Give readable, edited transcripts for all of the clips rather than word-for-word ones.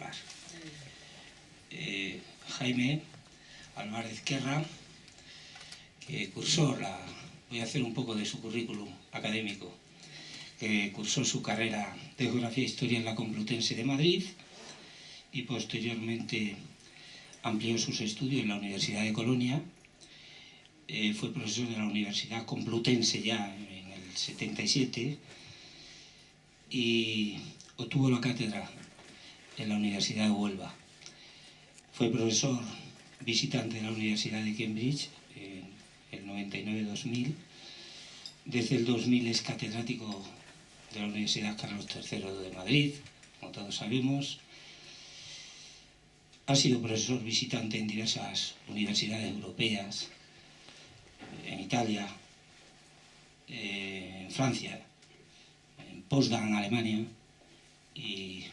hablar. Jaime Álvarez Querra, que cursó voy a hacer un poco de su currículum académico, que cursó su carrera de Geografía e Historia en la Complutense de Madrid y posteriormente amplió sus estudios en la Universidad de Colonia. Fue profesor de la Universidad Complutense ya en el 77 y obtuvo la cátedra en la Universidad de Huelva. Fue profesor visitante de la Universidad de Cambridge en el 99-2000. Desde el 2000 es catedrático de la Universidad Carlos III de Madrid, como todos sabemos. Ha sido profesor visitante en diversas universidades europeas, en Italia, en Francia, en Potsdam, Alemania, y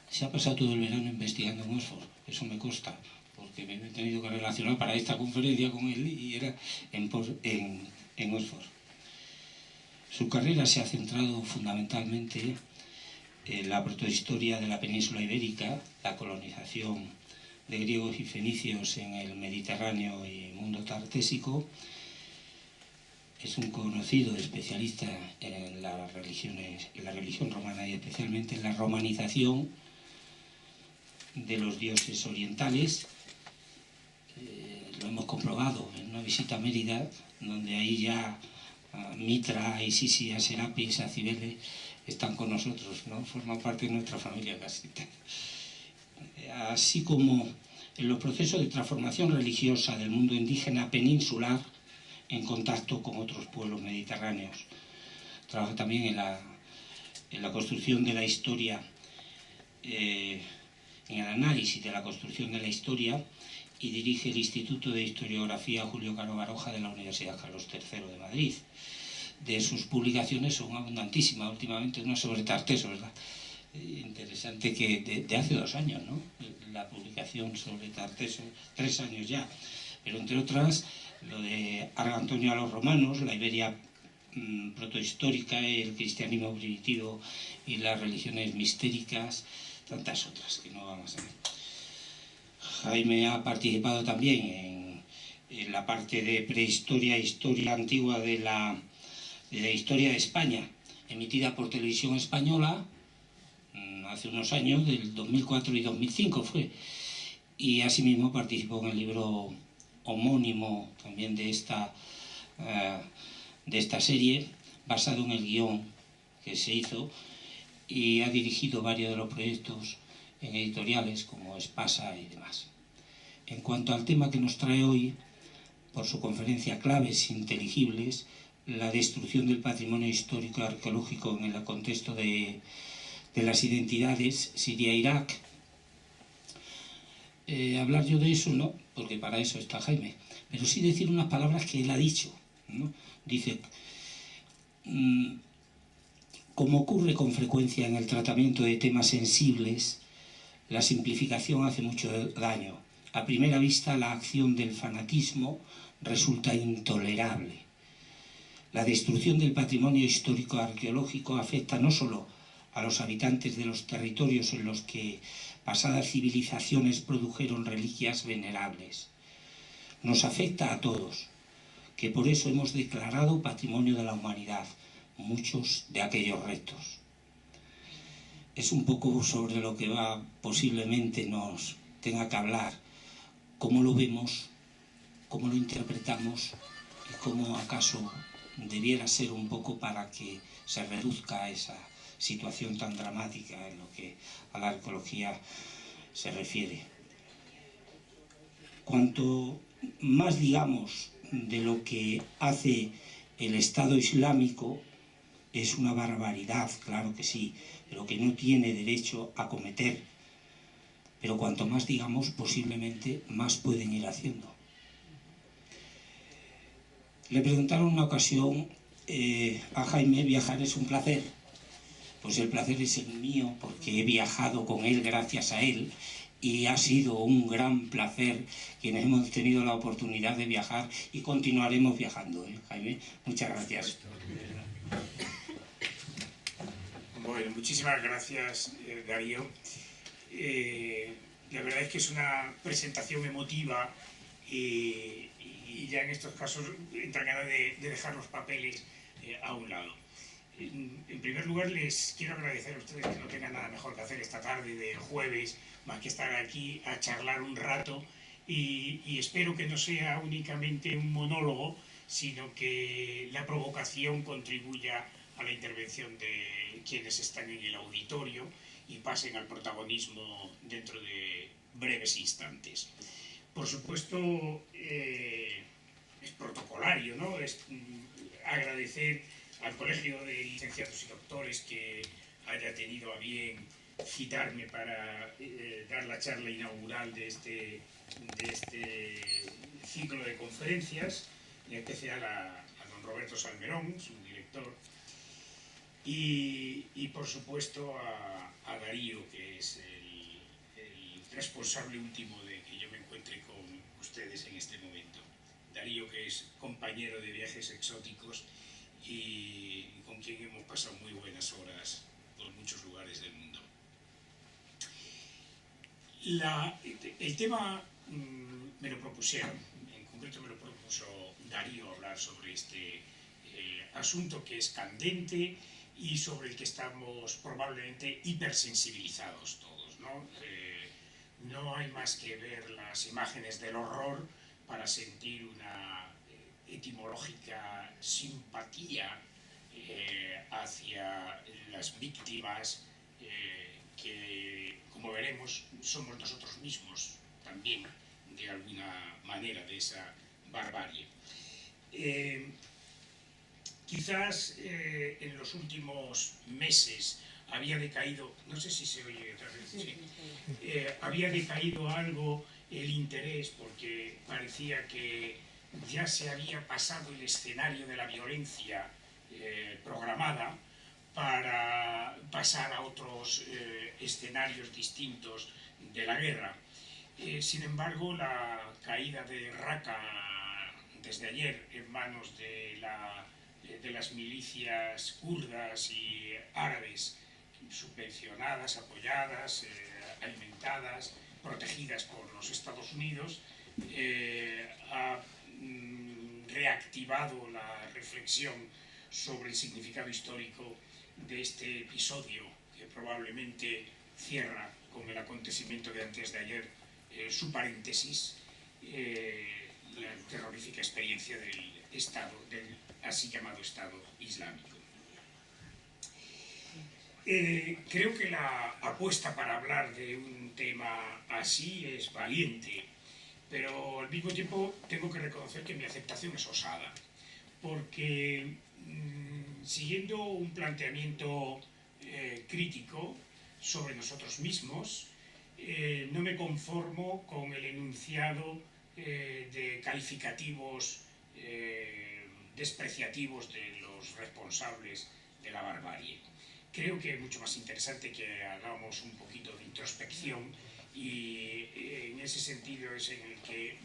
se ha pasado todo el verano investigando en Oxford. Eso me consta, porque me he tenido que relacionar para esta conferencia con él y era en Oxford. Su carrera se ha centrado fundamentalmente en la protohistoria de la península ibérica, la colonización de griegos y fenicios en el Mediterráneo y mundo tartésico. Es un conocido especialista en las religiones, en la religión romana y especialmente en la romanización de los dioses orientales. Lo hemos comprobado en una visita a Mérida, donde ahí ya Mitra, Isisia, Serapis, a Cibele están con nosotros, ¿no? Forman parte de nuestra familia casi. Así como en los procesos de transformación religiosa del mundo indígena peninsular en contacto con otros pueblos mediterráneos. Trabaja también en la construcción de la historia, en el análisis de la construcción de la historia, y dirige el Instituto de Historiografía Julio Caro Baroja de la Universidad Carlos III de Madrid. De sus publicaciones son abundantísimas, últimamente una sobre Tarteso, ¿verdad? Interesante que de hace 2 años, ¿no? La publicación sobre Tarteso, 3 años ya, pero entre otras lo de Arga Antonio a los romanos, la Iberia protohistórica, el cristianismo primitivo y las religiones mistéricas, tantas otras que no vamos a ver. Jaime ha participado también en la parte de prehistoria e historia antigua de la historia de España, emitida por Televisión Española hace unos años, del 2004 y 2005 fue, y asimismo participó en el libro homónimo también de esta serie, basado en el guión que se hizo, y ha dirigido varios de los proyectos en editoriales como Espasa y demás. En cuanto al tema que nos trae hoy, por su conferencia Claves inteligibles, la destrucción del patrimonio histórico y arqueológico en el contexto de las identidades Siria-Irak, hablar yo de eso no, porque para eso está Jaime, pero sí decir unas palabras que él ha dicho, ¿no? Dice, como ocurre con frecuencia en el tratamiento de temas sensibles, la simplificación hace mucho daño. A primera vista, la acción del fanatismo resulta intolerable. La destrucción del patrimonio histórico arqueológico afecta no solo a los habitantes de los territorios en los que pasadas civilizaciones produjeron reliquias venerables. Nos afecta a todos, que por eso hemos declarado Patrimonio de la Humanidad muchos de aquellos restos. Es un poco sobre lo que posiblemente nos tenga que hablar, cómo lo vemos, cómo lo interpretamos y cómo acaso debiera ser un poco para que se reduzca esa situación tan dramática en lo que a la arqueología se refiere. Cuanto más digamos de lo que hace el Estado Islámico, es una barbaridad, claro que sí, pero que no tiene derecho a cometer. Pero cuanto más digamos, posiblemente más pueden ir haciendo. Le preguntaron una ocasión a Jaime, ¿viajar es un placer? Pues el placer es el mío, porque he viajado con él gracias a él, y ha sido un gran placer quienes hemos tenido la oportunidad de viajar y continuaremos viajando, Jaime. Muchas gracias. Bueno, muchísimas gracias, Darío. La verdad es que es una presentación emotiva y ya en estos casos entra ganas de dejar los papeles a un lado. En primer lugar, les quiero agradecer a ustedes que no tengan nada mejor que hacer esta tarde de jueves, más que estar aquí a charlar un rato, y espero que no sea únicamente un monólogo, sino que la provocación contribuya a la intervención de quienes están en el auditorio y pasen al protagonismo dentro de breves instantes. Por supuesto, es protocolario, ¿no? Es agradecer al Colegio de Licenciados y Doctores que haya tenido a bien citarme para dar la charla inaugural de este ciclo de conferencias, en especial a don Roberto Salmerón, su director, y por supuesto a Darío, que es el responsable último de que yo me encuentre con ustedes en este momento. Darío, que es compañero de viajes exóticos y con quien hemos pasado muy buenas horas por muchos lugares del mundo. El tema me lo propusieron, en concreto me lo propuso Darío hablar sobre este asunto que es candente y sobre el que estamos probablemente hipersensibilizados todos, ¿no? No hay más que ver las imágenes del horror para sentir una etimológica simpatía hacia las víctimas que, como veremos, somos nosotros mismos también, de alguna manera, de esa barbarie. Quizás en los últimos meses había decaído, no sé si se oye otra vez, sí, había decaído algo el interés porque parecía que ya se había pasado el escenario de la violencia programada para pasar a otros escenarios distintos de la guerra. Sin embargo, la caída de Raqqa desde ayer en manos de las milicias kurdas y árabes, subvencionadas, apoyadas, alimentadas, protegidas por los Estados Unidos, ha reactivado la reflexión sobre el significado histórico de este episodio, que probablemente cierra con el acontecimiento de antes de ayer su paréntesis, la terrorífica experiencia del así llamado Estado Islámico. Creo que la apuesta para hablar de un tema así es valiente, pero al mismo tiempo tengo que reconocer que mi aceptación es osada, porque siguiendo un planteamiento crítico sobre nosotros mismos, no me conformo con el enunciado de calificativos despreciativos de los responsables de la barbarie. Creo que es mucho más interesante que hagamos un poquito de introspección y en ese sentido es en el que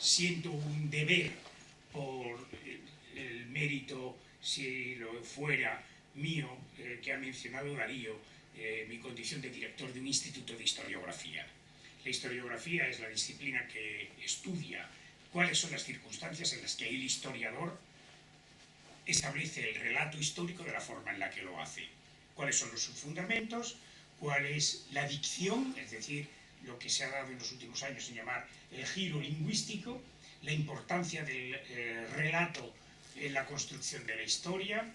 siento un deber por el mérito, si lo fuera mío, que ha mencionado Darío, mi condición de director de un instituto de historiografía. La historiografía es la disciplina que estudia cuáles son las circunstancias en las que el historiador establece el relato histórico de la forma en la que lo hace. Cuáles son los fundamentos, cuál es la dicción, es decir, lo que se ha dado en los últimos años en llamar el giro lingüístico, la importancia del relato en la construcción de la historia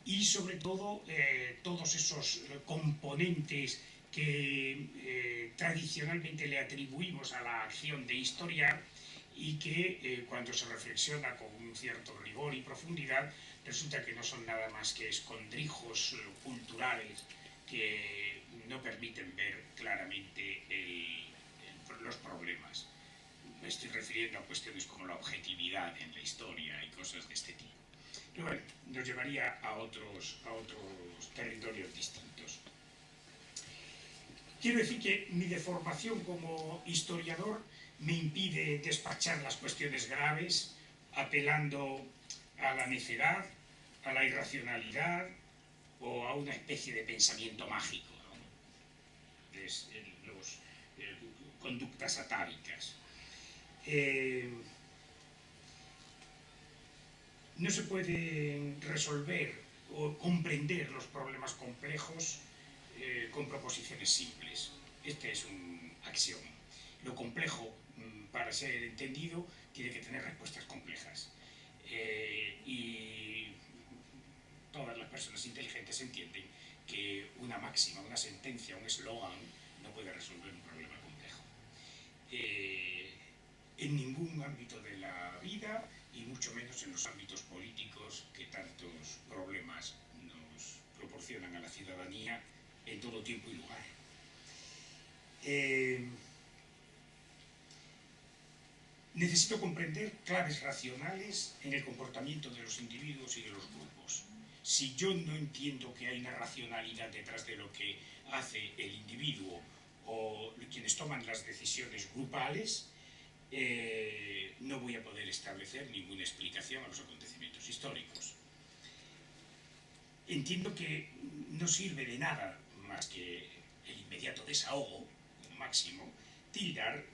y sobre todo todos esos componentes que tradicionalmente le atribuimos a la acción de historiar y que cuando se reflexiona con un cierto rigor y profundidad resulta que no son nada más que escondrijos culturales que no permiten ver claramente los problemas. Me estoy refiriendo a cuestiones como la objetividad en la historia y cosas de este tipo. Pero bueno, nos llevaría a otros territorios distintos. Quiero decir que mi deformación como historiador me impide despachar las cuestiones graves apelando a la necedad, a la irracionalidad o a una especie de pensamiento mágico, ¿no? conductas atávicas. No se pueden resolver o comprender los problemas complejos con proposiciones simples. Este es un axioma. Lo complejo, para ser entendido, tiene que tener respuestas complejas. Y todas las personas inteligentes entienden que una máxima, una sentencia, un eslogan no puede resolver un problema complejo. En ningún ámbito de la vida, y mucho menos en los ámbitos políticos que tantos problemas nos proporcionan a la ciudadanía en todo tiempo y lugar. Necesito comprender claves racionales en el comportamiento de los individuos y de los grupos. Si yo no entiendo que hay una racionalidad detrás de lo que hace el individuo o quienes toman las decisiones grupales, no voy a poder establecer ninguna explicación a los acontecimientos históricos. Entiendo que no sirve de nada más que el inmediato desahogo, como máximo, tildar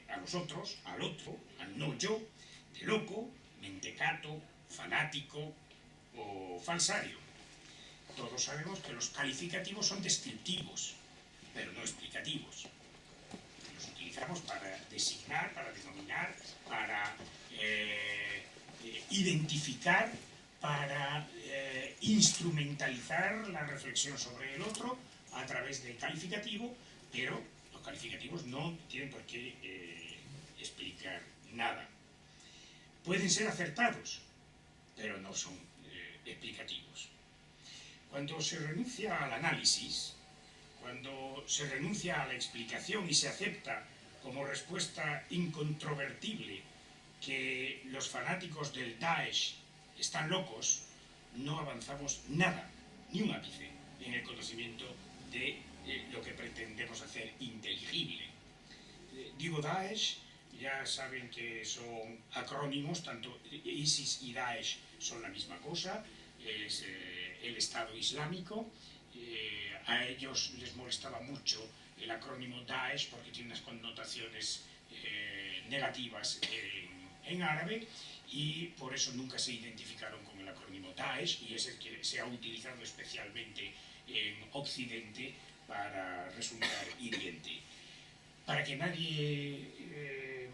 a los otros, al otro, al no yo, de loco, mentecato, fanático o falsario. Todos sabemos que los calificativos son descriptivos, pero no explicativos. Los utilizamos para designar, para denominar, para identificar, para instrumentalizar la reflexión sobre el otro a través del calificativo, pero los calificativos no tienen por qué explicar nada. Pueden ser acertados, pero no son explicativos. Cuando se renuncia al análisis, cuando se renuncia a la explicación y se acepta como respuesta incontrovertible que los fanáticos del Daesh están locos, no avanzamos nada, ni un ápice, en el conocimiento de lo que pretendemos hacer inteligible. Digo Daesh, ya saben que son acrónimos, tanto ISIS y Daesh son la misma cosa, es el Estado Islámico. A ellos les molestaba mucho el acrónimo Daesh porque tiene unas connotaciones negativas en árabe, y por eso nunca se identificaron con el acrónimo Daesh, y es el que se ha utilizado especialmente en Occidente para resultar hiriente. Para que nadie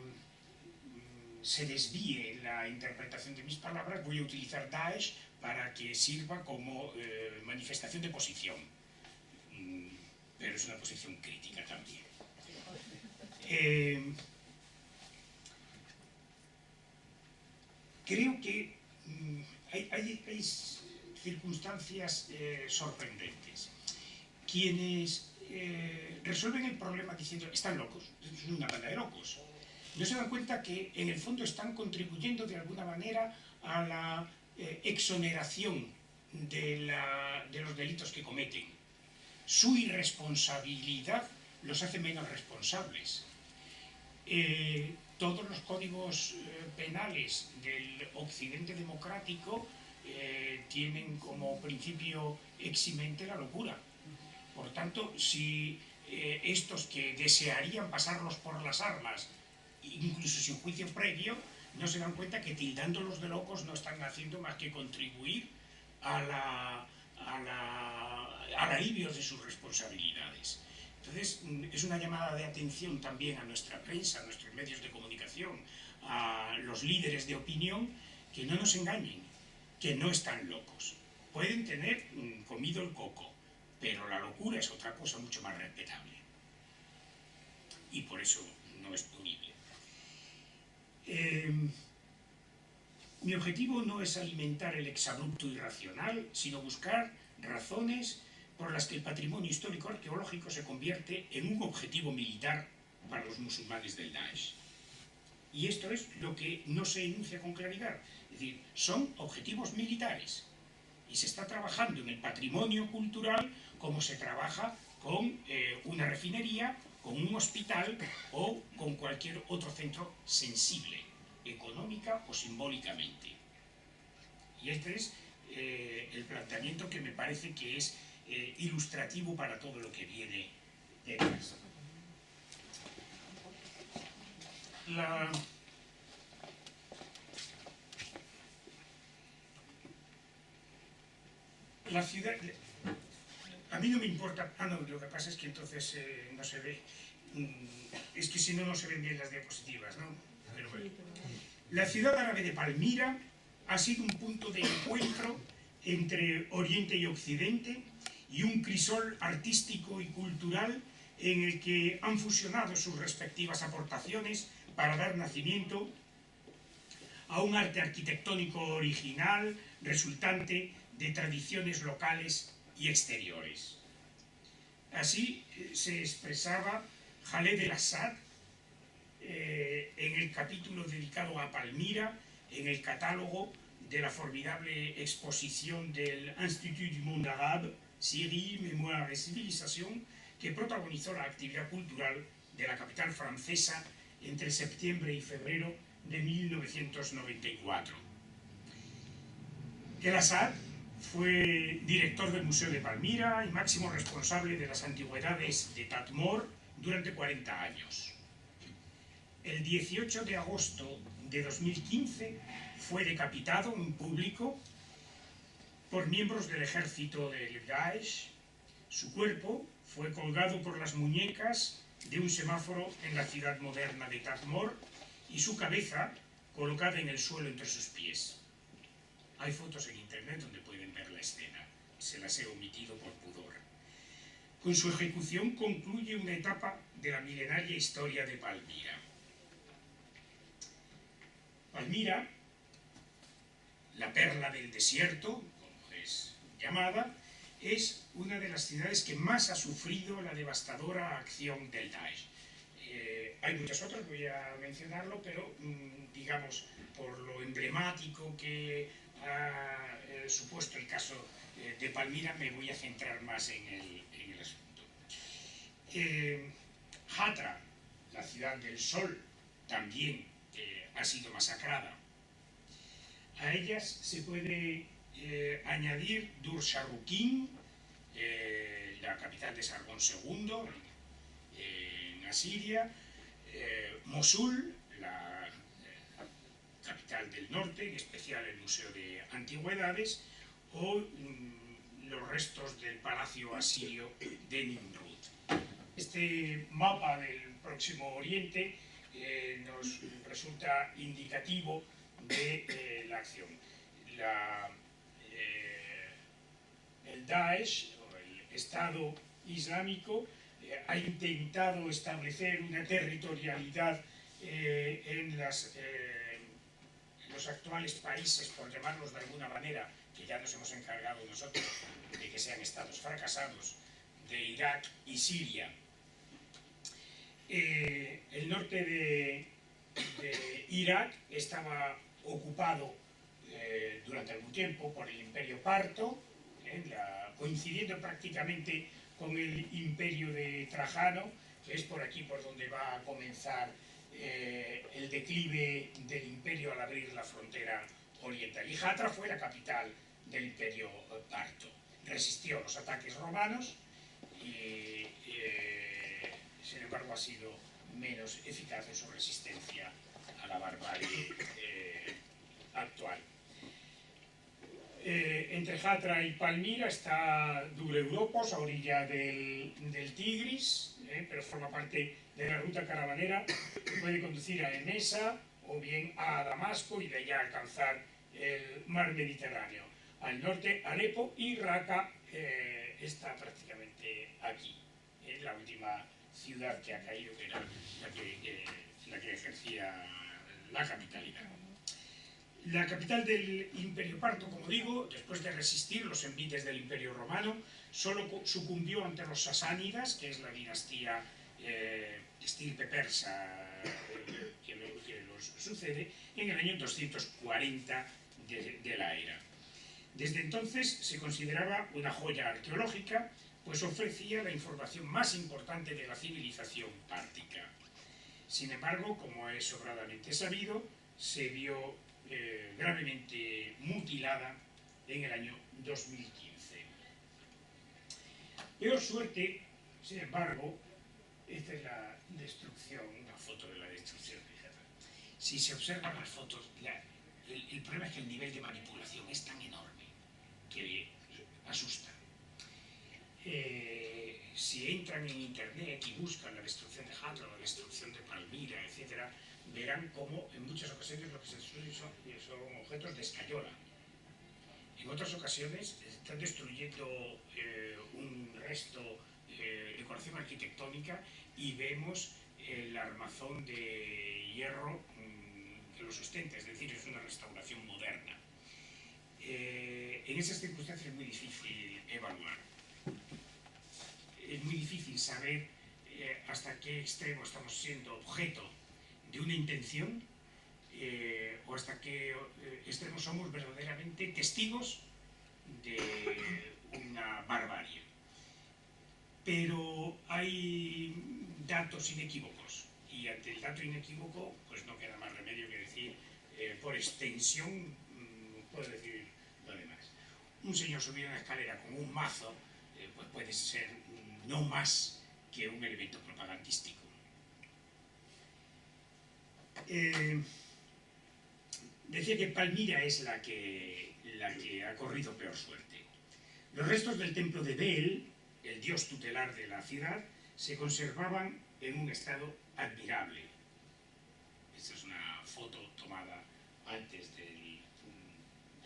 se desvíe la interpretación de mis palabras, voy a utilizar Daesh para que sirva como manifestación de posición, pero es una posición crítica también. Creo que hay circunstancias sorprendentes. Quienes resuelven el problema diciendo están locos, es una banda de locos, no se dan cuenta que en el fondo están contribuyendo de alguna manera a la exoneración de los delitos que cometen. Su irresponsabilidad los hace menos responsables. Todos los códigos penales del Occidente democrático tienen como principio eximente la locura. Por tanto, si estos que desearían pasarlos por las armas, incluso sin juicio previo, no se dan cuenta que tildándolos de locos no están haciendo más que contribuir al alivio de sus responsabilidades. Entonces, es una llamada de atención también a nuestra prensa, a nuestros medios de comunicación, a los líderes de opinión, que no nos engañen, que no están locos. Pueden tener comido el coco, pero la locura es otra cosa mucho más respetable. Y por eso no es punible. Mi objetivo no es alimentar el exabrupto irracional, sino buscar razones por las que el patrimonio histórico arqueológico se convierte en un objetivo militar para los musulmanes del Daesh. Y esto es lo que no se enuncia con claridad. Es decir, son objetivos militares. Y se está trabajando en el patrimonio cultural como se trabaja con una refinería, con un hospital o con cualquier otro centro sensible, económica o simbólicamente. Y este es el planteamiento que me parece que es ilustrativo para todo lo que viene la ciudad... A mí no me importa... Ah, no, lo que pasa es que entonces no se ve... Es que si no, no se ven bien las diapositivas, ¿no? Pero bueno. La ciudad árabe de Palmira ha sido un punto de encuentro entre Oriente y Occidente y un crisol artístico y cultural en el que han fusionado sus respectivas aportaciones para dar nacimiento a un arte arquitectónico original resultante de tradiciones locales y exteriores. Así se expresaba Khaled El-Assad en el capítulo dedicado a Palmira, en el catálogo de la exposición del Institut du Monde Arabe, Syrie, Mémoire et Civilisation, que protagonizó la actividad cultural de la capital francesa entre septiembre y febrero de 1994. El-Assad fue director del Museo de Palmira y máximo responsable de las antigüedades de Tadmor durante 40 años. El 18 de agosto de 2015 fue decapitado en público por miembros del ejército del Daesh. Su cuerpo fue colgado por las muñecas de un semáforo en la ciudad moderna de Tadmor y su cabeza colocada en el suelo entre sus pies. Hay fotos en internet donde pueden ver la escena, se las he omitido por pudor. Con su ejecución concluye una etapa de la milenaria historia de Palmira. Palmira, la perla del desierto, como es llamada, es una de las ciudades que más ha sufrido la devastadora acción del Daesh. Hay muchas otras, voy a mencionarlo, pero digamos, por lo emblemático que ha supuesto el caso de Palmira, me voy a centrar más en el asunto. Hatra, la ciudad del sol, también ha sido masacrada. A ellas se puede añadir Dur-Sharrukin, la capital de Sargón II, en Asiria, Mosul, la capital del norte, en especial el Museo de Antigüedades, o los restos del palacio asirio de Nimrud. Este mapa del Próximo Oriente nos resulta indicativo de la acción. El Daesh, o el Estado Islámico, ha intentado establecer una territorialidad en los actuales países, por llamarlos de alguna manera, que ya nos hemos encargado nosotros de que sean estados fracasados, de Irak y Siria. El norte de Irak estaba ocupado durante algún tiempo por el Imperio Parto, coincidiendo prácticamente con el Imperio de Trajano, que es por aquí por donde va a comenzar el declive del imperio al abrir la frontera oriental. Y Hatra fue la capital del Imperio Parto. Resistió los ataques romanos y sin embargo ha sido menos eficaz en su resistencia a la barbarie actual. Entre Hatra y Palmira está Dur Europos, a orilla del Tigris, pero forma parte de la ruta caravanera que puede conducir a Emesa o bien a Damasco y de allá alcanzar el mar Mediterráneo. Al norte, Alepo, y Raqqa está prácticamente aquí, la última ciudad que ha caído, que era la que ejercía la capitalidad. La capital del Imperio Parto, como digo, después de resistir los envites del Imperio Romano, solo sucumbió ante los sasánidas, que es la dinastía estirpe persa que los sucede, en el año 240 de la era. Desde entonces se consideraba una joya arqueológica, pues ofrecía la información más importante de la civilización pártica. Sin embargo, como es sobradamente sabido, se vio gravemente mutilada en el año 2015. Peor suerte, sin embargo, esta es la destrucción, una foto de la destrucción, fíjate. si se observan las fotos, el problema es que el nivel de manipulación es tan enorme que asusta. Si entran en internet y buscan la destrucción de Hatra, la destrucción de Palmira, etc., verán cómo en muchas ocasiones lo que se destruyen son objetos de escayola. En otras ocasiones están destruyendo un resto de decoración arquitectónica y vemos el armazón de hierro que lo sustenta, es decir, es una restauración moderna. En esas circunstancias es muy difícil evaluar. Es muy difícil saber hasta qué extremo estamos siendo objeto de una intención o hasta qué extremo somos verdaderamente testigos de una barbarie. Pero hay datos inequívocos y ante el dato inequívoco pues no queda más remedio que decir, por extensión, puedo decir lo demás. Un señor subido una escalera con un mazo pues puede ser no más que un elemento propagandístico. Decía que Palmira es la que ha corrido peor suerte. Los restos del templo de Bel, el dios tutelar de la ciudad, se conservaban en un estado admirable. Esta es una foto tomada antes del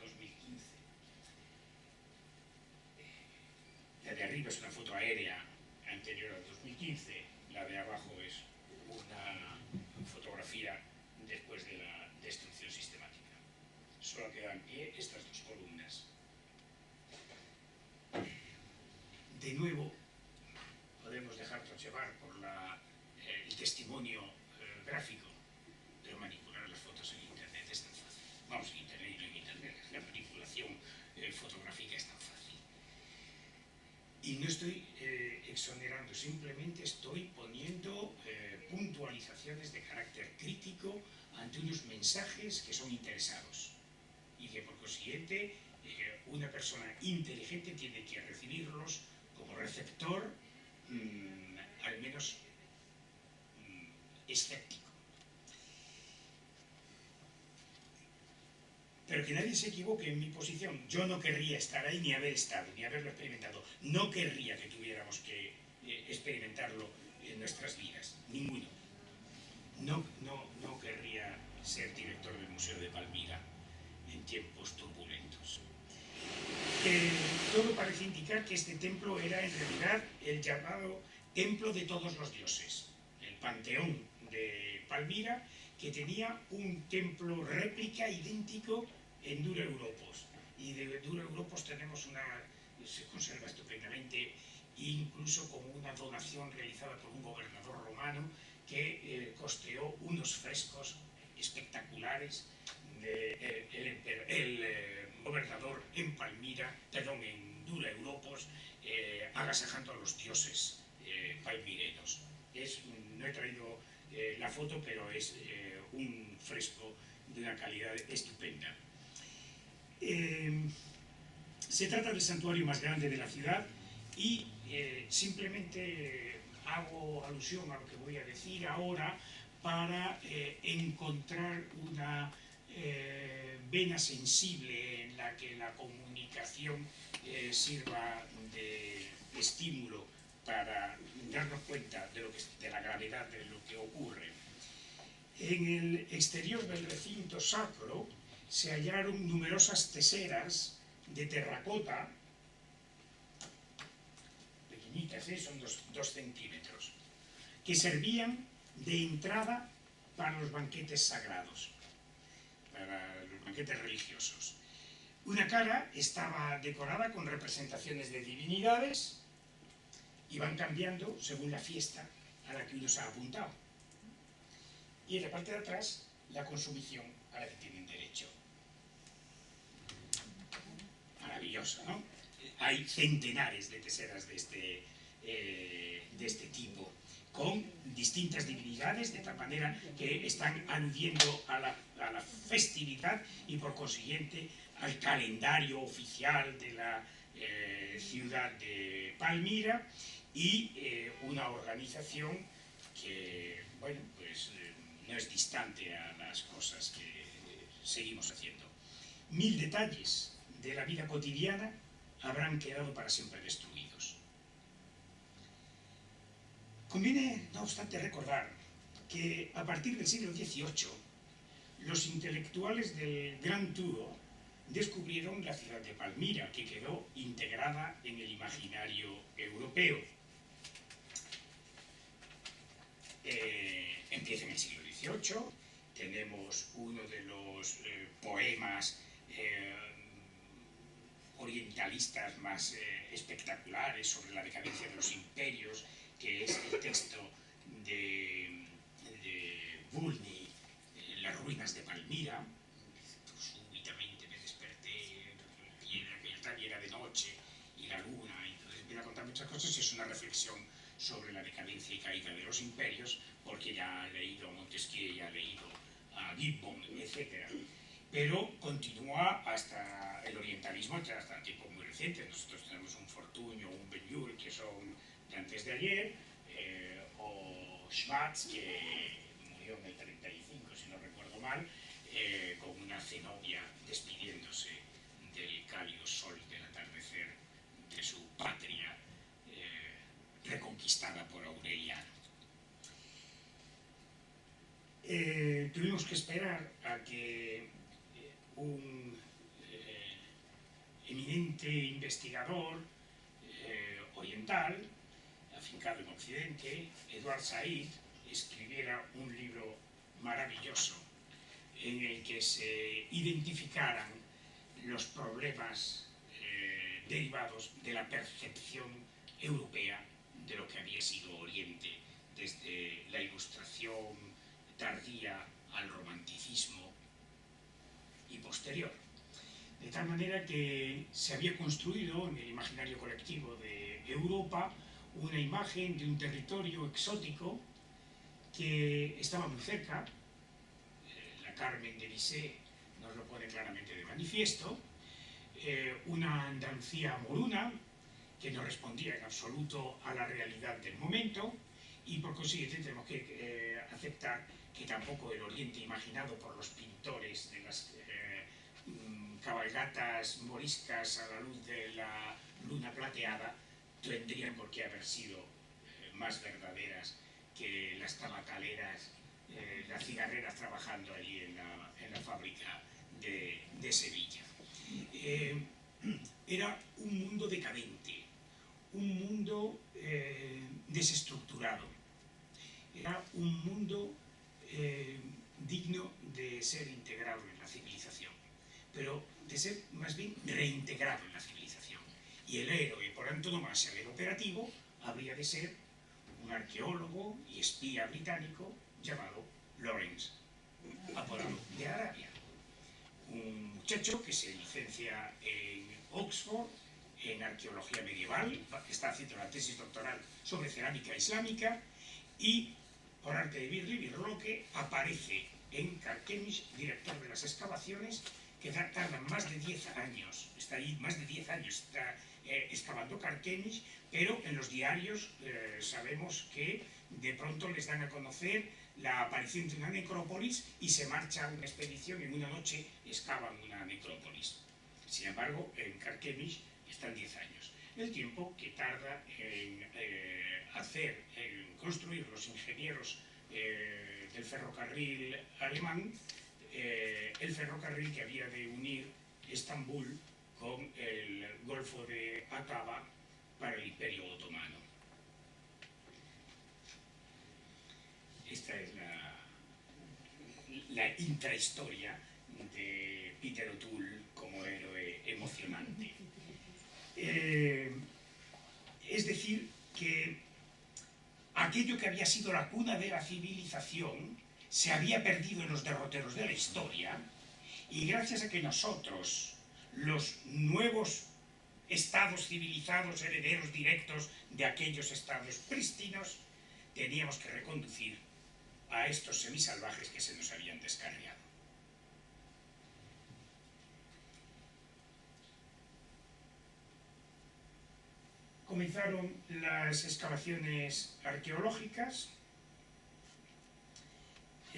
2015. La de arriba es una foto aérea anterior al 2015, la de abajo es una fotografía después de la destrucción sistemática. Solo quedan en pie estas dos columnas. De nuevo, podemos dejarnos llevar por el testimonio gráfico, pero manipular las fotos en internet es tan fácil. Vamos, en internet y no en internet, la manipulación fotográfica es tan fácil. Y no estoy exonerando, simplemente estoy poniendo puntualizaciones de carácter crítico ante unos mensajes que son interesados y que por consiguiente una persona inteligente tiene que recibirlos como receptor, al menos escéptico. Pero que nadie se equivoque en mi posición. Yo no querría estar ahí ni haber estado, ni haberlo experimentado. No querría que tuviéramos que experimentarlo en nuestras vidas. Ninguno. No querría ser director del Museo de Palmira en tiempos turbulentos. Todo parece indicar que este templo era en realidad el llamado Templo de todos los dioses, el Panteón de Palmira, que tenía un templo réplica idéntico en Dura Europos. Y de Dura Europos tenemos se conserva estupendamente, incluso como una donación realizada por un gobernador romano que costeó unos frescos espectaculares el gobernador en Palmira, perdón, en Dura Europos, agasajando a los dioses palmirenos. No he traído la foto, pero es un fresco de una calidad estupenda. Se trata del santuario más grande de la ciudad y simplemente hago alusión a lo que voy a decir ahora para encontrar una vena sensible en la que la comunicación sirva de estímulo para darnos cuenta de la gravedad de lo que ocurre. En el exterior del recinto sacro se hallaron numerosas teseras de terracota, pequeñitas, son 2 centímetros, que servían de entrada para los banquetes sagrados, para los banquetes religiosos. Una cara estaba decorada con representaciones de divinidades y van cambiando según la fiesta a la que uno se ha apuntado. Y en la parte de atrás, la consumición a la que tienen derecho. Maravilloso, ¿no? Hay centenares de teseras de este tipo, con distintas divinidades, de tal manera que están aludiendo a la festividad y por consiguiente al calendario oficial de la ciudad de Palmira y una organización que, bueno, pues no es distante a las cosas que seguimos haciendo. 1000 detalles de la vida cotidiana habrán quedado para siempre destruidos. Conviene, no obstante, recordar que a partir del siglo XVIII los intelectuales del Gran Tour descubrieron la ciudad de Palmira, que quedó integrada en el imaginario europeo. Empieza en el siglo XVIII, tenemos uno de los poemas orientalistas más espectaculares sobre la decadencia de los imperios, que es el texto de Bulny, Las ruinas de Palmira. Súbitamente me desperté y era de noche y la luna, y entonces empieza a contar muchas cosas y es una reflexión sobre la decadencia y caída de los imperios, porque ya ha leído a Montesquieu, ya ha leído a Gibbon, etc. Pero continúa hasta el orientalismo, hasta tiempos muy recientes. Nosotros tenemos un Fortuño, un Ben-Lur, que son de antes de ayer, o Schwartz, que murió en el 35, si no recuerdo mal, con una cenobia despidiéndose del cálido sol del atardecer de su patria, reconquistada por Aureliano. Tuvimos que esperar a que un eminente investigador oriental, afincado en Occidente, Edward Said, escribiera un libro maravilloso en el que se identificaran los problemas derivados de la percepción europea de lo que había sido Oriente, desde la Ilustración tardía al Romanticismo y posterior. De tal manera que se había construido en el imaginario colectivo de Europa una imagen de un territorio exótico que estaba muy cerca. La Carmen de Bizet nos lo pone claramente de manifiesto. Una Andalucía moruna que no respondía en absoluto a la realidad del momento, y por consiguiente tenemos que aceptar que tampoco el Oriente imaginado por los pintores de las cabalgatas moriscas a la luz de la luna plateada tendrían por qué haber sido más verdaderas que las tabacaleras, las cigarreras trabajando allí en la fábrica de Sevilla. Era un mundo decadente, un mundo desestructurado, era un mundo digno de ser integrado en la civilización, pero de ser más bien reintegrado en la civilización. Y el héroe, por antonomasia del operativo, habría de ser un arqueólogo y espía británico llamado Lawrence, apodado de Arabia. Un muchacho que se licencia en Oxford en arqueología medieval, está haciendo la tesis doctoral sobre cerámica islámica, y por arte de Birlibirloque aparece en Carchemish, director de las excavaciones, que tardan más de 10 años, está ahí más de 10 años, está excavando Carchemish, pero en los diarios sabemos que de pronto les dan a conocer la aparición de una necrópolis y se marcha a una expedición, en una noche excavan una necrópolis. Sin embargo, en Carchemish están 10 años, el tiempo que tarda en construir los ingenieros del ferrocarril alemán, el ferrocarril que había de unir Estambul con el Golfo de Aqaba para el Imperio Otomano. Esta es la intrahistoria de Peter O'Toole como héroe emocionante. Es decir, que aquello que había sido la cuna de la civilización se había perdido en los derroteros de la historia, y gracias a que nosotros, los nuevos estados civilizados, herederos directos de aquellos estados prístinos, teníamos que reconducir a estos semisalvajes que se nos habían descarriado. Comenzaron las excavaciones arqueológicas.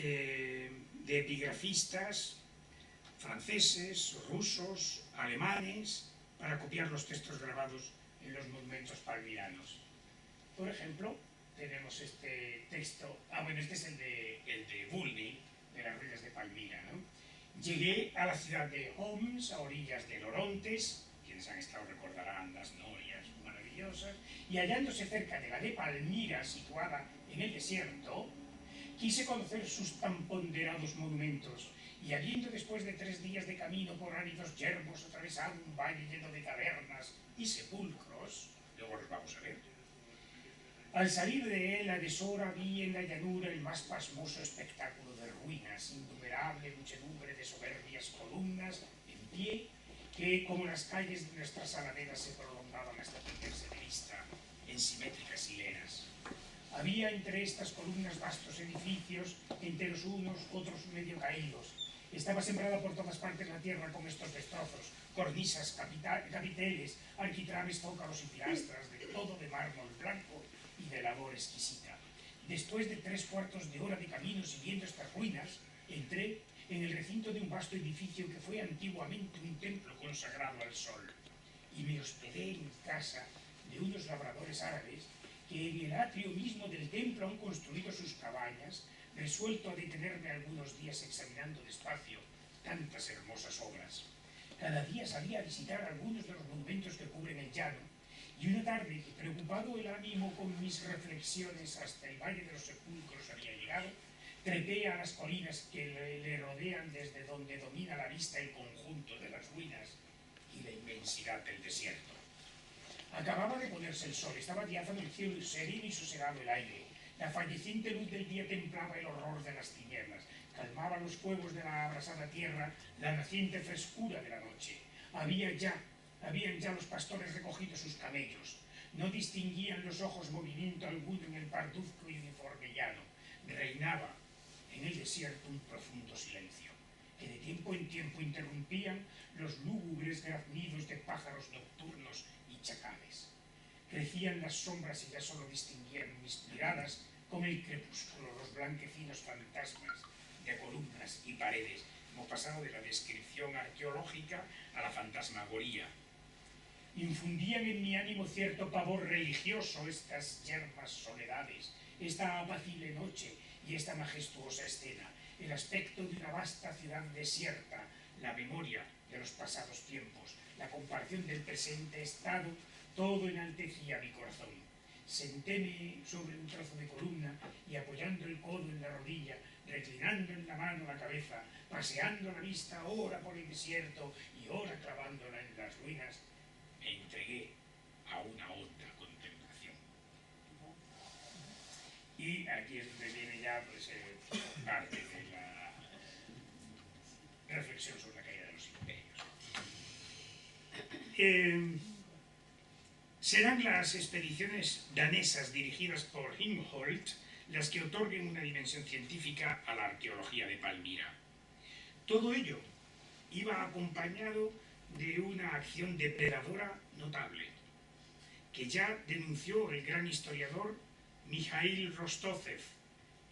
de epigrafistas franceses, rusos, alemanes, para copiar los textos grabados en los monumentos palmiranos. Por ejemplo, tenemos este texto, bueno, este es el de Bulni, de las ruinas de Palmira, ¿no? Llegué a la ciudad de Homs, a orillas del Orontes, quienes han estado recordarán las norias maravillosas, y hallándose cerca de la de Palmira, situada en el desierto, quise conocer sus tan ponderados monumentos, y habiendo después de 3 días de camino por áridos yerbos atravesado un valle lleno de cavernas y sepulcros, luego los vamos a ver, al salir de él a deshora vi en la llanura el más pasmoso espectáculo de ruinas, innumerable muchedumbre de soberbias columnas en pie, que como las calles de nuestras alamedas se prolongaban hasta perderse de vista en simétricas hileras. Había entre estas columnas vastos edificios, enteros unos, otros medio caídos. Estaba sembrada por todas partes la tierra con estos destrozos, cornisas, capiteles, arquitraves, zócalos y pilastras, de todo de mármol blanco y de labor exquisita. Después de 3/4 de hora de camino siguiendo estas ruinas, entré en el recinto de un vasto edificio que fue antiguamente un templo consagrado al sol, y me hospedé en casa de unos labradores árabes que en el atrio mismo del templo han construido sus cabañas, resuelto a detenerme algunos días examinando despacio tantas hermosas obras. Cada día salía a visitar algunos de los monumentos que cubren el llano, y una tarde, preocupado el ánimo con mis reflexiones hasta el Valle de los Sepulcros había llegado, trepé a las colinas que le rodean, desde donde domina la vista el conjunto de las ruinas y la inmensidad del desierto. Acababa de ponerse el sol, estaba diáfano el cielo, sereno y sosegado el aire. La falleciente luz del día templaba el horror de las tinieblas, calmaba los fuegos de la abrasada tierra, la naciente frescura de la noche. Habían ya los pastores recogido sus camellos. No distinguían los ojos movimiento alguno en el parduzco y uniforme llano. Reinaba en el desierto un profundo silencio, que de tiempo en tiempo interrumpían los lúgubres graznidos de pájaros nocturnos y chacales. Crecían las sombras y ya solo distinguían mis miradas con el crepúsculo los blanquecinos fantasmas de columnas y paredes. Hemos pasado de la descripción arqueológica a la fantasmagoría. Infundían en mi ánimo cierto pavor religioso estas yermas soledades, esta apacible noche y esta majestuosa escena, el aspecto de una vasta ciudad desierta, la memoria de los pasados tiempos, la comparación del presente estado, todo enaltecía mi corazón. Sentéme sobre un trozo de columna y apoyando el codo en la rodilla, reclinando en la mano la cabeza, paseando la vista ora por el desierto y ora clavándola en las ruinas, me entregué a una honda contemplación. Y aquí es donde viene ya pues, parte de la reflexión sobre la caída de los imperios. Serán las expediciones danesas dirigidas por Himholt las que otorguen una dimensión científica a la arqueología de Palmira. Todo ello iba acompañado de una acción depredadora notable, que ya denunció el gran historiador Mikhail Rostocev,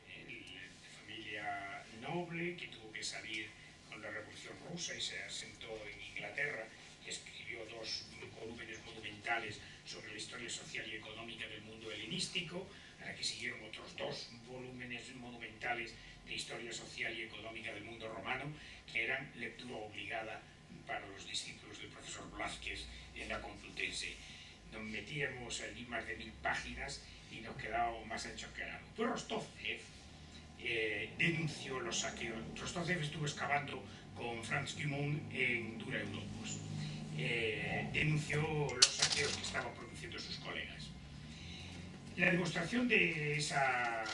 de familia noble que tuvo que salir con la Revolución Rusa y se asentó en Inglaterra, que escribió 2 volúmenes monumentales sobre la historia social y económica del mundo helenístico, a la que siguieron otros 2 volúmenes monumentales de historia social y económica del mundo romano, que eran lectura obligada para los discípulos del profesor Blázquez en la Complutense. Nos metíamos allí más de 1000 páginas y nos quedábamos más anchos que arados. Pues Rostocev denunció los saqueos. Rostocev estuvo excavando con Franz Dumont en Dura Europos. Denunció los saqueos que estaban produciendo sus colegas. La demostración de esa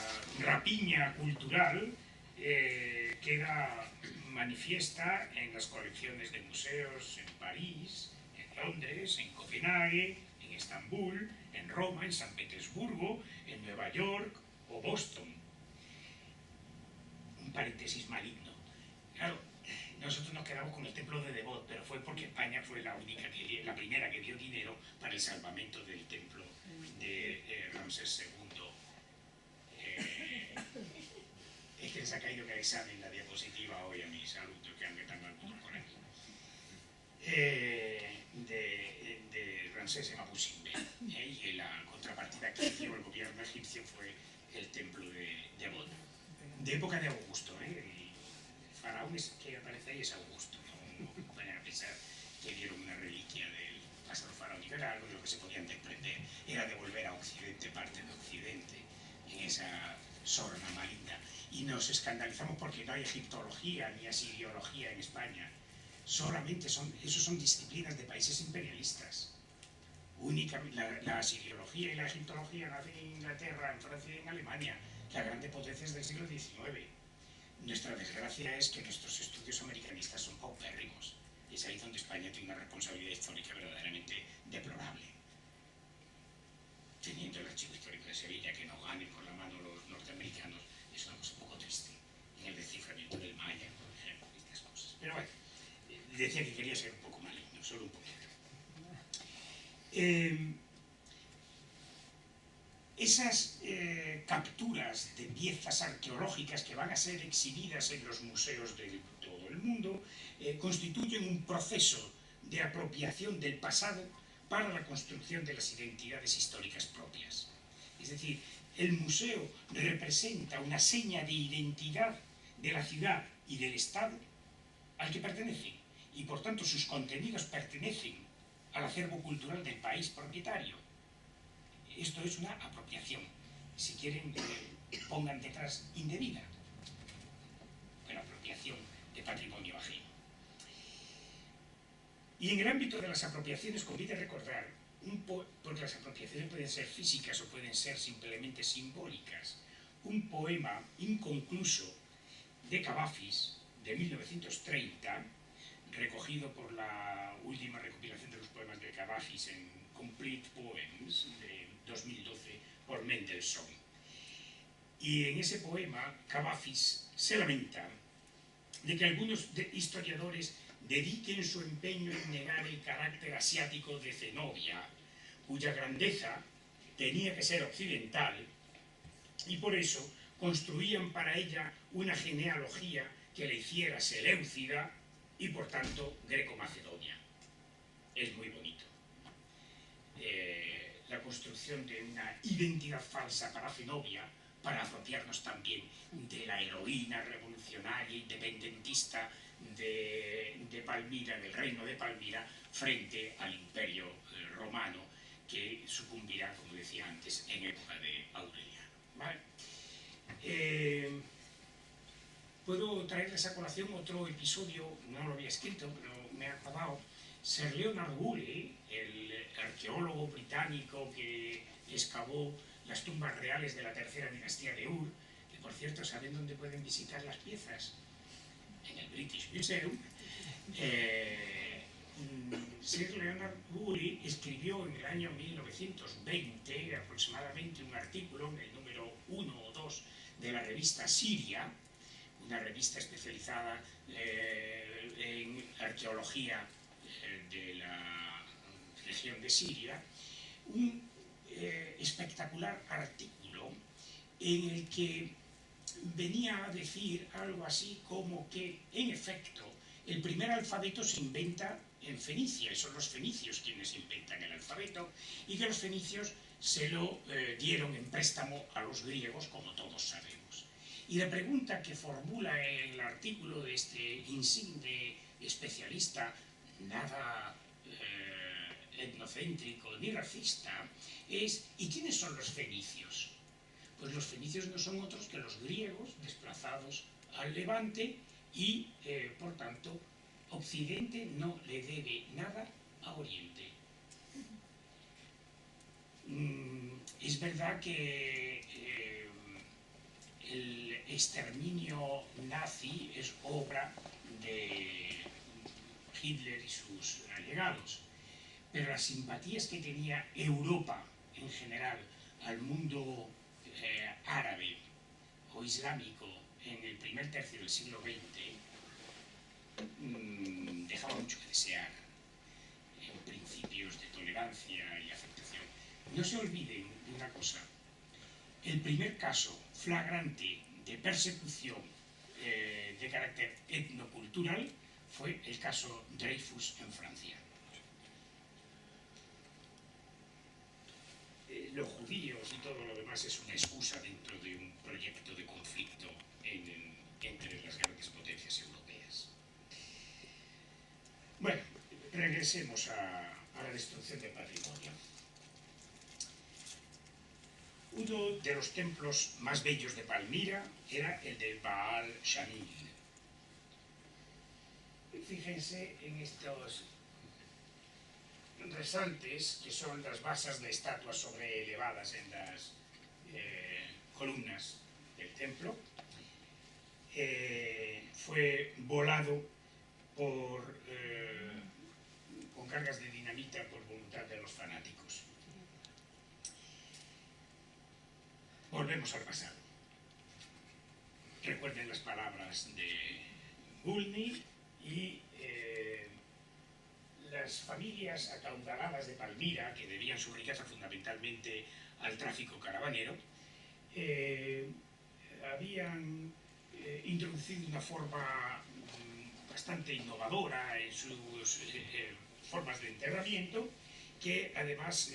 rapiña cultural queda manifiesta en las colecciones de museos en París, en Londres, en Copenhague, en Estambul, en Roma, en San Petersburgo, en Nueva York o Boston. Un paréntesis maligno. Claro, nosotros nos quedamos con el templo de Devot, pero fue porque España fue la primera que dio dinero para el salvamento del templo de Ramsés II. Es que ha caído que el examen, la diapositiva hoy a mis alumnos que han quedado algunos por aquí. De Ramsés en Abu Simbel, y la contrapartida que hizo el gobierno egipcio fue el templo de Amón, de época de Augusto. El faraón que aparece ahí es Augusto, no vayan a pensar que vieron una reliquia del pasado faraónico, era algo de lo que se podían desprender, era devolver a Occidente parte de Occidente en esa sorna maligna. Y nos escandalizamos porque no hay egiptología ni asiriología en España. Solamente esos son disciplinas de países imperialistas. La asiriología y la egiptología nacen en Inglaterra, en Francia y en Alemania, las grandes potencias del siglo XIX. Nuestra desgracia es que nuestros estudios americanistas son paupérrimos. Es ahí donde España tiene una responsabilidad histórica verdaderamente deplorable. Teniendo el archivo histórico de Sevilla, que no ganen por la mano los norteamericanos, es una cosa un poco triste. En el desciframiento del Maya, por ejemplo, estas cosas. Pero bueno, decía que quería ser un poco maligno, solo un poquito. Esas capturas de piezas arqueológicas que van a ser exhibidas en los museos de todo el mundo constituyen un proceso de apropiación del pasado para la construcción de las identidades históricas propias. Es decir, el museo representa una seña de identidad de la ciudad y del Estado al que pertenecen, y por tanto sus contenidos pertenecen al acervo cultural del país propietario. Esto es una apropiación. Si quieren, pongan detrás indebida, pero apropiación de patrimonio ajeno. Y en el ámbito de las apropiaciones conviene recordar, porque las apropiaciones pueden ser físicas o pueden ser simplemente simbólicas, un poema inconcluso de Cavafis de 1930, recogido por la última recopilación de los poemas de Cavafis en Complete Poems de 2012 por Mendelssohn. Y en ese poema Cavafis se lamenta de que algunos historiadores dediquen su empeño en negar el carácter asiático de Zenobia, cuya grandeza tenía que ser occidental, y por eso construían para ella una genealogía que le hiciera seleucida y por tanto greco-macedonia. Es muy bonito. La construcción de una identidad falsa para Zenobia, para apropiarnos también de la heroína revolucionaria independentista de Palmira, del reino de Palmira, frente al imperio romano, que sucumbirá, como decía antes, en época de Aureliano. ¿Vale? Puedo traerles a colación otro episodio, no lo había escrito, pero me ha acordado. Sir Leonard Woolley, el arqueólogo británico que excavó las tumbas reales de la tercera dinastía de Ur, que por cierto, ¿saben dónde pueden visitar las piezas? En el British Museum. Sir Leonard Woolley escribió en el año 1920 aproximadamente un artículo en el número 1 o 2 de la revista Siria, una revista especializada en arqueología de la región de Siria, un espectacular artículo en el que venía a decir algo así como que, en efecto, el primer alfabeto se inventa en Fenicia, y son los fenicios quienes inventan el alfabeto, y que los fenicios se lo dieron en préstamo a los griegos, como todos sabemos. Y la pregunta que formula el artículo de este insigne especialista, nada etnocéntrico ni racista, es ¿y quiénes son los fenicios? Pues los fenicios no son otros que los griegos desplazados al Levante y, por tanto, Occidente no le debe nada a Oriente. Es verdad que el exterminio nazi es obra de Hitler y sus allegados, pero las simpatías que tenía Europa en general al mundo árabe o islámico en el primer tercio del siglo XX dejaba mucho que desear en principios de tolerancia y aceptación. No se olviden de una cosa: el primer caso flagrante de persecución de carácter etnocultural fue el caso Dreyfus en Francia. Los judíos y todo lo demás es una excusa dentro de un proyecto de conflicto entre las grandes potencias europeas. Bueno, regresemos a la destrucción del patrimonio. Uno de los templos más bellos de Palmira era el de Baal Shamil. Fíjense en estos resaltes, que son las basas de estatuas sobreelevadas en las columnas del templo. Fue volado con cargas de dinamita por voluntad de los fanáticos. Volvemos al pasado. Recuerden las palabras de Goulney y las familias acaudaladas de Palmira, que debían su riqueza fundamentalmente al tráfico caravanero, habían introducido una forma bastante innovadora en sus formas de enterramiento, que además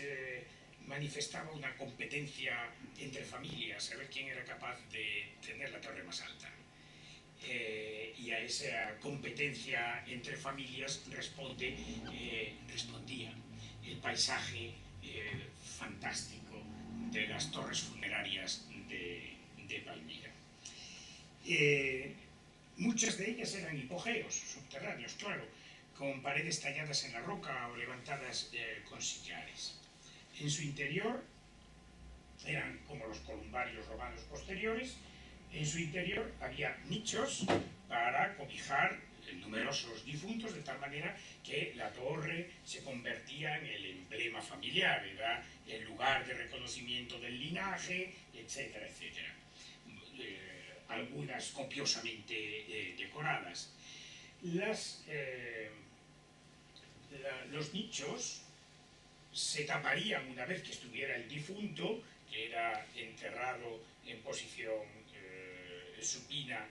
manifestaba una competencia entre familias, a ver quién era capaz de tener la torre más alta. Y a esa competencia entre familias respondía el paisaje fantástico de las torres funerarias de Palmira. Muchas de ellas eran hipogeos subterráneos, claro, con paredes talladas en la roca o levantadas con sillares. En su interior eran como los columbarios romanos posteriores. En su interior había nichos para cobijar numerosos difuntos, de tal manera que la torre se convertía en el emblema familiar, era el lugar de reconocimiento del linaje, etcétera, etcétera. Algunas copiosamente decoradas. Los nichos se taparían una vez que estuviera el difunto, que era enterrado en posición supina,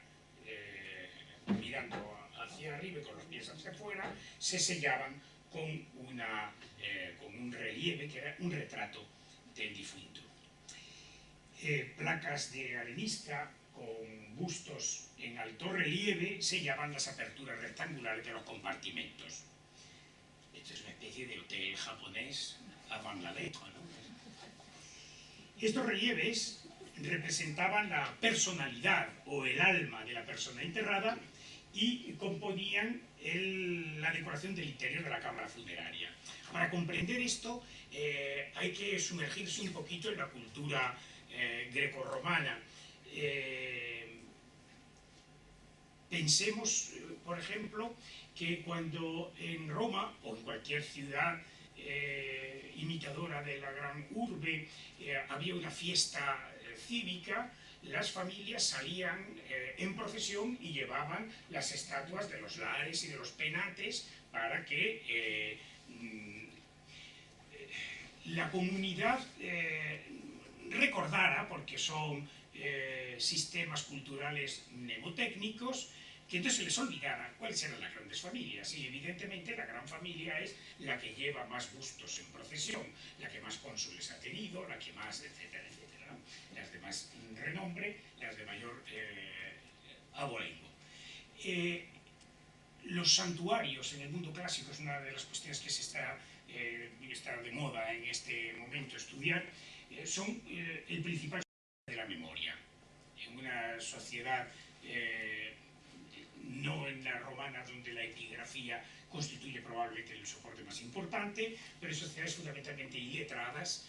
mirando hacia arriba y con los pies hacia afuera, se sellaban con un relieve que era un retrato del difunto. Placas de arenisca con bustos en alto relieve sellaban las aperturas rectangulares de los compartimentos. Esto es una especie de hotel japonés avant la lettre, ¿no? Estos relieves representaban la personalidad o el alma de la persona enterrada y componían la decoración del interior de la cámara funeraria. Para comprender esto hay que sumergirse un poquito en la cultura grecorromana. Pensemos, por ejemplo, que cuando en Roma o en cualquier ciudad imitadora de la gran urbe había una fiesta cívica, las familias salían en procesión y llevaban las estatuas de los lares y de los penates para que la comunidad recordara, porque son sistemas culturales mnemotécnicos, que entonces se les olvidara cuáles eran las grandes familias. Y evidentemente la gran familia es la que lleva más bustos en procesión, la que más cónsules ha tenido, la que más, etcétera, etcétera, ¿no? Las de más renombre, las de mayor abolengo. Los santuarios en el mundo clásico es una de las cuestiones que está de moda en este momento estudiar, son el principal de la memoria. En una sociedad no en la romana, donde la epigrafía constituye probablemente el soporte más importante, pero en sociedades fundamentalmente iletradas,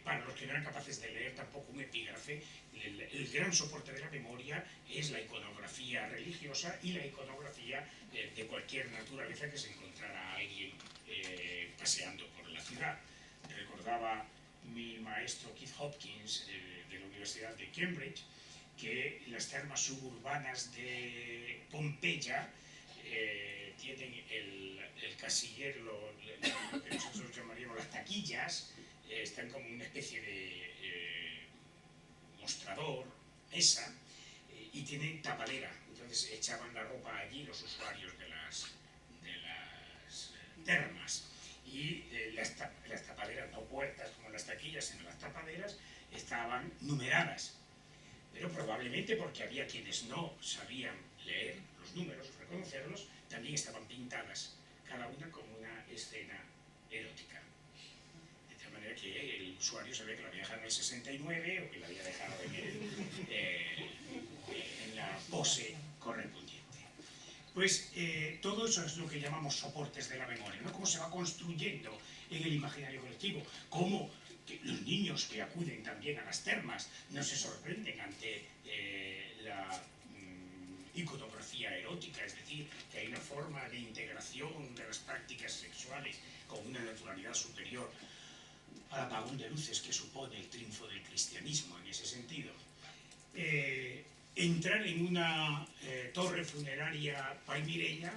para los que no eran capaces de leer tampoco un epígrafe, el gran soporte de la memoria es la iconografía religiosa y la iconografía de cualquier naturaleza que se encontrara a alguien paseando por la ciudad. Recordaba mi maestro Keith Hopkins de la Universidad de Cambridge que las termas suburbanas de Pompeya tienen el casillero, lo que nosotros llamaríamos las taquillas, están como una especie de mostrador, mesa, y tiene tapadera, entonces echaban la ropa allí los usuarios de las termas, y las tapaderas, no puertas como las taquillas, sino las tapaderas, estaban numeradas, pero probablemente porque había quienes no sabían leer los números, reconocerlos, también estaban pintadas, cada una como una escena erótica. De tal manera que el usuario sabía que lo había dejado en el 69 o que lo había dejado en la pose correspondiente. Pues todo eso es lo que llamamos soportes de la memoria, ¿no? Cómo se va construyendo en el imaginario colectivo, cómo los niños que acuden también a las termas no se sorprenden ante la iconografía erótica, es decir, que hay una forma de integración de las prácticas sexuales con una naturalidad superior al apagón de luces que supone el triunfo del cristianismo en ese sentido. Entrar en una torre funeraria palmireña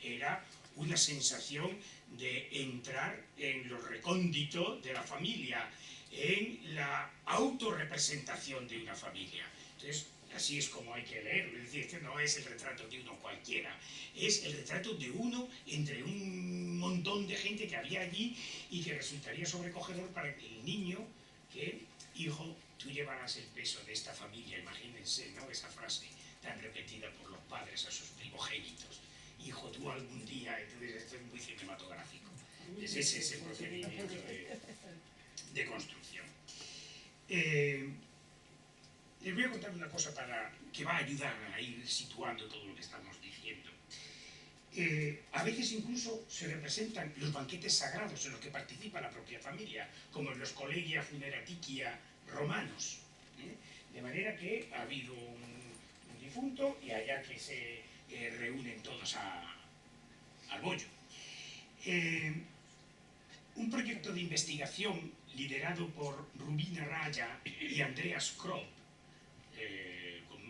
era una sensación de entrar en lo recóndito de la familia, en la autorrepresentación de una familia. Entonces, así es como hay que leerlo, es decir, que no es el retrato de uno cualquiera, es el retrato de uno entre un montón de gente que había allí y que resultaría sobrecogedor para el niño que, hijo, tú llevarás el peso de esta familia, imagínense, ¿no? Esa frase tan repetida por los padres a sus primogénitos. Hijo, tú algún día, entonces esto es muy cinematográfico. Ese es el procedimiento de construcción. Les voy a contar una cosa que va a ayudar a ir situando todo lo que estamos diciendo. A veces incluso se representan los banquetes sagrados en los que participa la propia familia, como en los collegia funeraticia romanos. De manera que ha habido un difunto y allá que se reúnen todos al bollo. Un proyecto de investigación liderado por Rubina Raya y Andreas Kropp, con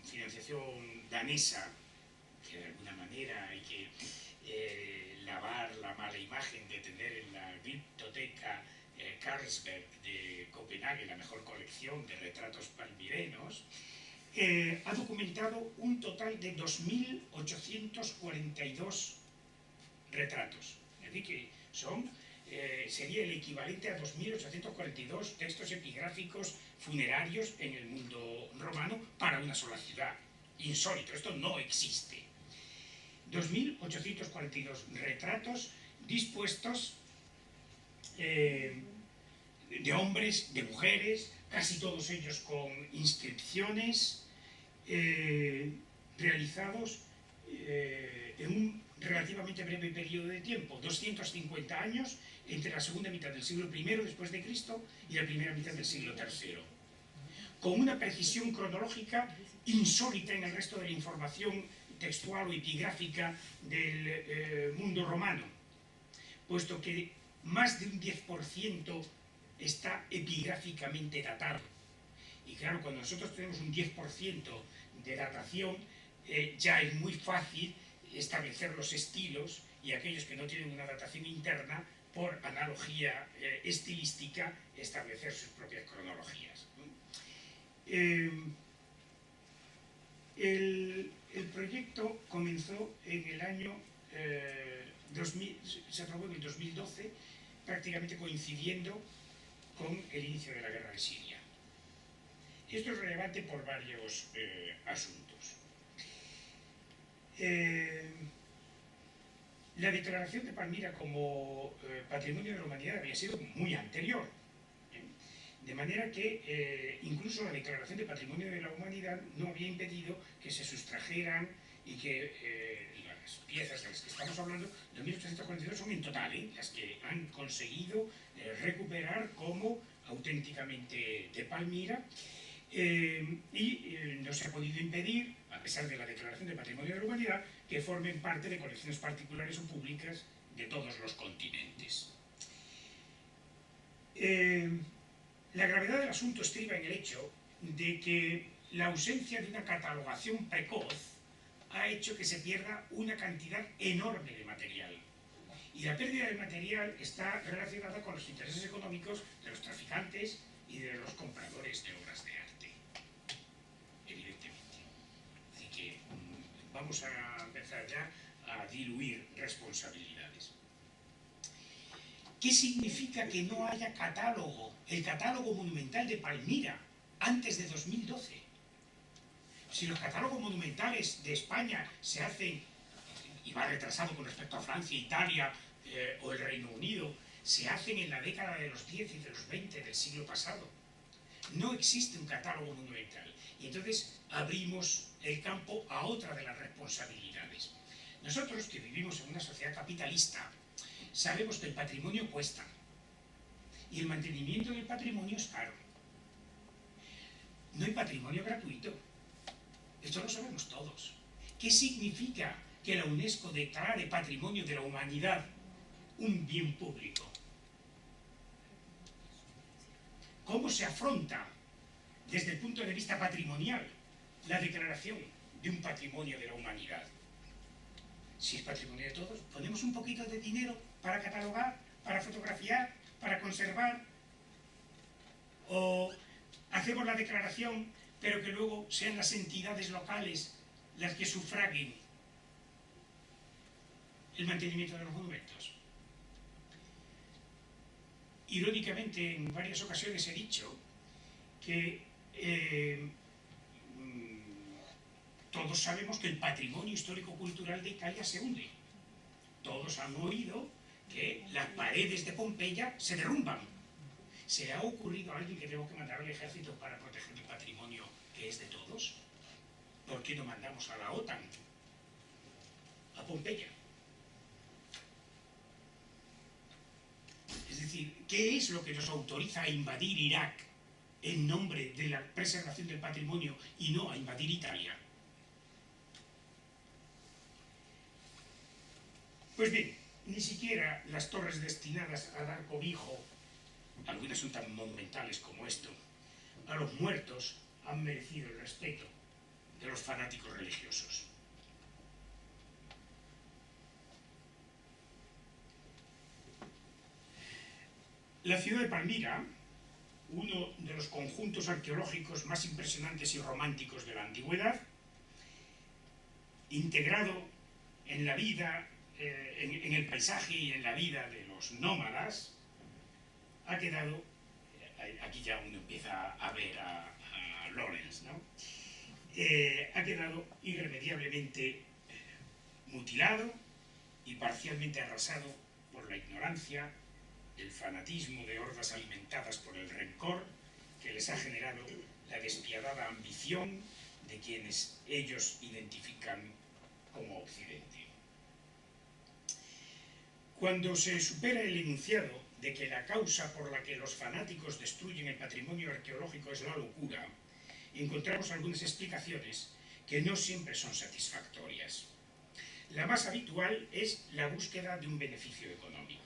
financiación danesa, que de alguna manera hay que lavar la mala imagen de tener en la Glyptoteca Carlsberg de Copenhague la mejor colección de retratos palmirenos, ha documentado un total de 2.842 retratos. Es decir, que sería el equivalente a 2.842 textos epigráficos funerarios en el mundo romano para una sola ciudad. Insólito, esto no existe. 2.842 retratos dispuestos de hombres, de mujeres, casi todos ellos con inscripciones, realizados en un relativamente breve periodo de tiempo, 250 años, entre la segunda mitad del siglo I después de Cristo y la primera mitad del siglo III, con una precisión cronológica insólita en el resto de la información textual o epigráfica del mundo romano, puesto que más de un 10% está epigráficamente datado. Y claro, cuando nosotros tenemos un 10% de datación, ya es muy fácil establecer los estilos, y aquellos que no tienen una datación interna, por analogía estilística, establecer sus propias cronologías. El proyecto comenzó en el año 2000, se aprobó en el 2012, prácticamente coincidiendo con el inicio de la guerra de Siria. Esto es relevante por varios asuntos. La declaración de Palmira como Patrimonio de la Humanidad había sido muy anterior, de manera que incluso la declaración de Patrimonio de la Humanidad no había impedido que se sustrajeran y que las piezas de las que estamos hablando, de 1842, son en total las que han conseguido recuperar como auténticamente de Palmira, y no se ha podido impedir, a pesar de la declaración de Patrimonio de la Humanidad, que formen parte de colecciones particulares o públicas de todos los continentes. La gravedad del asunto estriba en el hecho de que la ausencia de una catalogación precoz ha hecho que se pierda una cantidad enorme de material. Y la pérdida de material está relacionada con los intereses económicos de los traficantes y de los compradores de obras de arte, evidentemente. vamos a empezar ya a diluir responsabilidades. ¿Qué significa que no haya catálogo? El catálogo monumental de Palmira, antes de 2012. Si los catálogos monumentales de España se hacen, y va retrasado con respecto a Francia, Italia o el Reino Unido, se hacen en la década de los 10 y de los 20 del siglo pasado. No existe un catálogo monumental. Y entonces abrimos el campo a otra de las responsabilidades. Nosotros, que vivimos en una sociedad capitalista, sabemos que el patrimonio cuesta. Y el mantenimiento del patrimonio es caro. No hay patrimonio gratuito. Esto lo sabemos todos. ¿Qué significa que la UNESCO declare Patrimonio de la Humanidad un bien público? ¿Cómo se afronta desde el punto de vista patrimonial la declaración de un patrimonio de la humanidad? Si es patrimonio de todos, ponemos un poquito de dinero para catalogar, para fotografiar, para conservar, o hacemos la declaración, pero que luego sean las entidades locales las que sufraguen el mantenimiento de los monumentos. Irónicamente, en varias ocasiones he dicho que todos sabemos que el patrimonio histórico-cultural de Italia se hunde. Todos han oído que las paredes de Pompeya se derrumban. ¿Se le ha ocurrido a alguien que tengo que mandar al ejército para proteger el patrimonio que es de todos? ¿Por qué no mandamos a la OTAN a Pompeya? Es decir, ¿qué es lo que nos autoriza a invadir Irak en nombre de la preservación del patrimonio y no a invadir Italia? Pues bien, ni siquiera las torres destinadas a dar cobijo, algunas son tan monumentales como esto, a los muertos han merecido el respeto de los fanáticos religiosos. La ciudad de Palmira, uno de los conjuntos arqueológicos más impresionantes y románticos de la antigüedad, integrado en la vida, en el paisaje y en la vida de los nómadas, ha quedado, aquí ya uno empieza a ver a Lawrence, ¿no? Ha quedado irremediablemente mutilado y parcialmente arrasado por la ignorancia, el fanatismo de hordas alimentadas por el rencor que les ha generado la despiadada ambición de quienes ellos identifican como Occidente. Cuando se supera el enunciado de que la causa por la que los fanáticos destruyen el patrimonio arqueológico es la locura, encontramos algunas explicaciones que no siempre son satisfactorias. La más habitual es la búsqueda de un beneficio económico.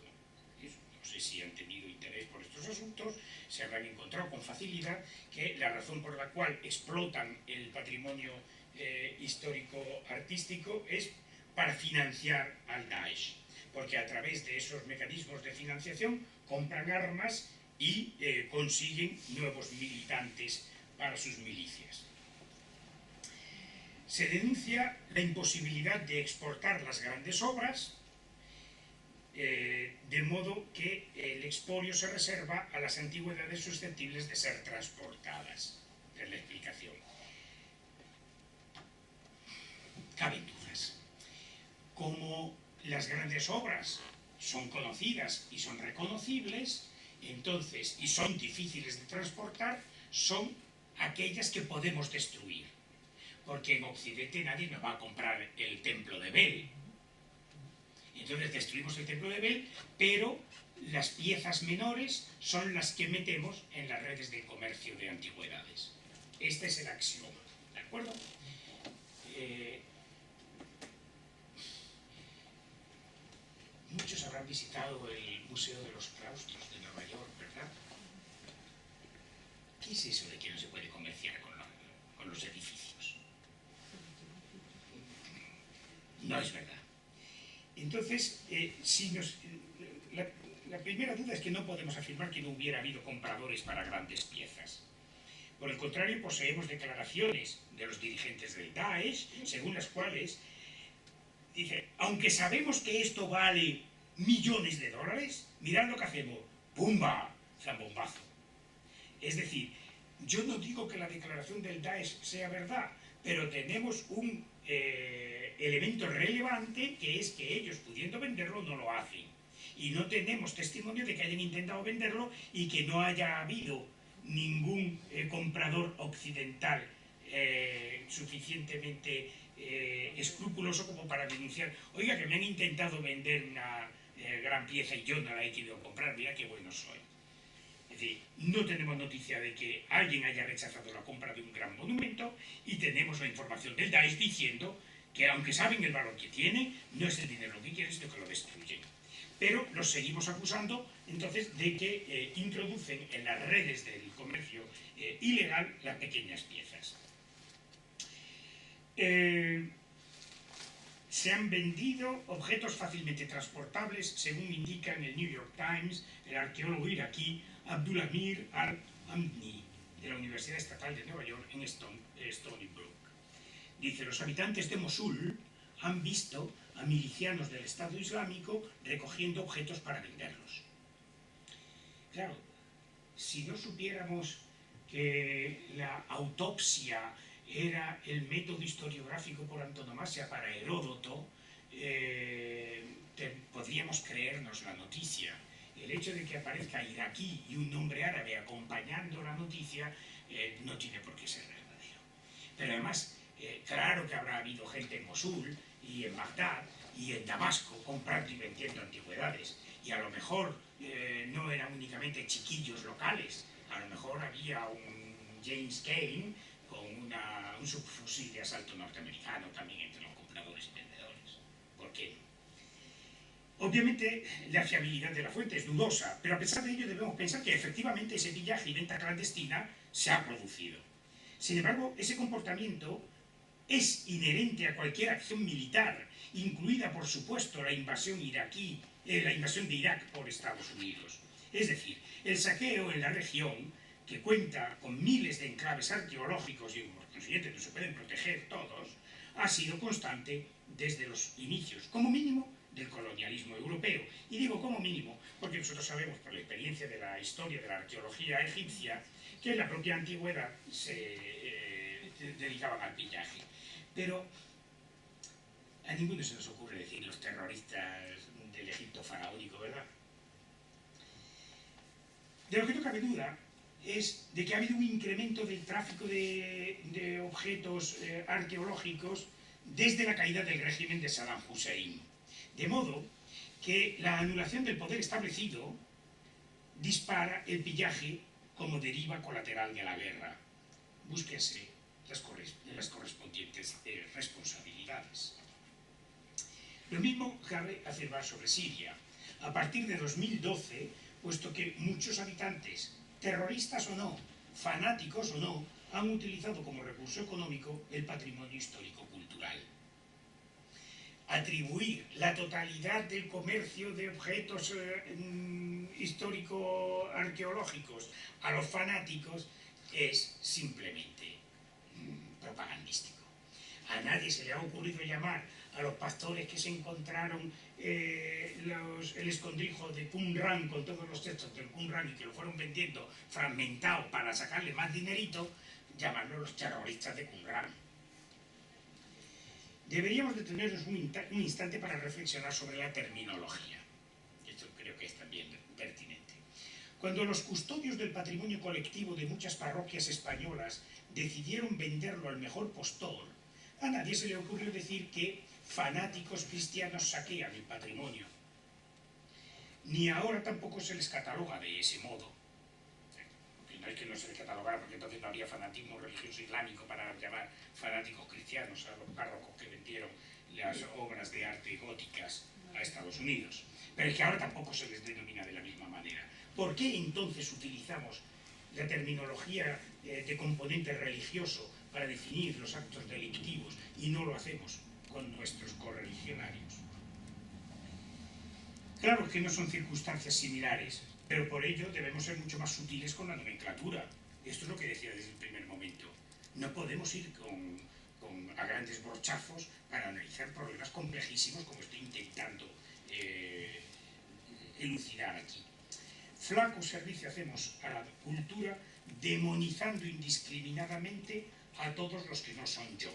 No sé si han tenido interés por estos asuntos, se habrán encontrado con facilidad que la razón por la cual explotan el patrimonio histórico-artístico es para financiar al Daesh, porque a través de esos mecanismos de financiación compran armas y consiguen nuevos militantes para sus milicias. Se denuncia la imposibilidad de exportar las grandes obras, de modo que el expolio se reserva a las antigüedades susceptibles de ser transportadas. Es la explicación. Caben dudas. Como las grandes obras son conocidas y son reconocibles, entonces, y son difíciles de transportar, son aquellas que podemos destruir. Porque en Occidente nadie nos va a comprar el templo de Bel. Entonces destruimos el templo de Bel, pero las piezas menores son las que metemos en las redes de comercio de antigüedades. Este es el axioma, ¿de acuerdo? Muchos habrán visitado el Museo de los Claustros de Nueva York, ¿verdad? ¿Qué es eso de que no se puede comerciar con los edificios? No es verdad. Entonces, la primera duda es que no podemos afirmar que no hubiera habido compradores para grandes piezas. Por el contrario, poseemos declaraciones de los dirigentes del Daesh, según las cuales dice, aunque sabemos que esto vale millones de dólares, mirad lo que hacemos, ¡pumba! Zambombazo. Es decir, yo no digo que la declaración del Daesh sea verdad, pero tenemos un elemento relevante, que es que ellos, pudiendo venderlo, no lo hacen. Y no tenemos testimonio de que hayan intentado venderlo y que no haya habido ningún comprador occidental suficientemente escrupuloso como para denunciar, oiga, que me han intentado vender una gran pieza y yo no la he querido comprar, mira qué bueno soy. Es decir, no tenemos noticia de que alguien haya rechazado la compra de un gran monumento y tenemos la información del Daesh diciendo que aunque saben el valor que tiene, no es el dinero lo que quieren, sino que lo destruyen. Pero los seguimos acusando entonces de que introducen en las redes del comercio ilegal las pequeñas piezas. Se han vendido objetos fácilmente transportables, según indica en el New York Times el arqueólogo iraquí Abdulhamir Al-Amni, de la Universidad Estatal de Nueva York en Stony Brook. Dice, los habitantes de Mosul han visto a milicianos del Estado Islámico recogiendo objetos para venderlos. Claro, si no supiéramos que la autopsia era el método historiográfico por antonomasia para Heródoto, podríamos creernos la noticia. El hecho de que aparezca iraquí y un nombre árabe acompañando la noticia no tiene por qué ser verdadero. Pero además, claro que habrá habido gente en Mosul y en Bagdad y en Damasco comprando y vendiendo antigüedades. Y a lo mejor no eran únicamente chiquillos locales, a lo mejor había un James Cain con un subfusil de asalto norteamericano también entre los compradores y vendedores. ¿Por qué no? Obviamente la fiabilidad de la fuente es dudosa, pero a pesar de ello debemos pensar que efectivamente ese pillaje y venta clandestina se ha producido. Sin embargo, ese comportamiento es inherente a cualquier acción militar, incluida por supuesto la invasión iraquí, la invasión de Irak por Estados Unidos. Es decir, el saqueo en la región, que cuenta con miles de enclaves arqueológicos y por consiguiente no se pueden proteger todos, ha sido constante desde los inicios, como mínimo, del colonialismo europeo. Y digo como mínimo porque nosotros sabemos por la experiencia de la historia de la arqueología egipcia que en la propia antigüedad se dedicaban al pillaje. Pero a ninguno se nos ocurre decir los terroristas del Egipto faraónico, ¿verdad? De lo que no cabe duda es de que ha habido un incremento del tráfico de objetos arqueológicos desde la caída del régimen de Saddam Hussein. De modo que la anulación del poder establecido dispara el pillaje como deriva colateral de la guerra. Búsquense las correspondientes responsabilidades. Lo mismo cabe afirmar sobre Siria. A partir de 2012, puesto que muchos habitantes, terroristas o no, fanáticos o no, han utilizado como recurso económico el patrimonio histórico-cultural. Atribuir la totalidad del comercio de objetos histórico-arqueológicos a los fanáticos es simplemente propagandístico. A nadie se le ha ocurrido llamar a los pastores que se encontraron el escondrijo de Qumran con todos los textos del Qumran y que lo fueron vendiendo fragmentado para sacarle más dinerito, llamarlos los terroristas de Qumran. Deberíamos detenernos un instante para reflexionar sobre la terminología. Esto creo que es también pertinente. Cuando los custodios del patrimonio colectivo de muchas parroquias españolas decidieron venderlo al mejor postor, a nadie se le ocurrió decir que fanáticos cristianos saquean el patrimonio. Ni ahora tampoco se les cataloga de ese modo. No es que no se les catalogara, porque entonces no habría fanatismo religioso islámico para llamar fanáticos cristianos a los párrocos que vendieron las obras de arte góticas a Estados Unidos. Pero es que ahora tampoco se les denomina de la misma manera. ¿Por qué entonces utilizamos la terminología de componente religioso para definir los actos delictivos y no lo hacemos con nuestros correligionarios? Claro que no son circunstancias similares, pero por ello debemos ser mucho más sutiles con la nomenclatura. Esto es lo que decía desde el primer momento. No podemos ir a grandes brochazos para analizar problemas complejísimos como estoy intentando elucidar aquí. Flaco servicio hacemos a la cultura demonizando indiscriminadamente a todos los que no son yo.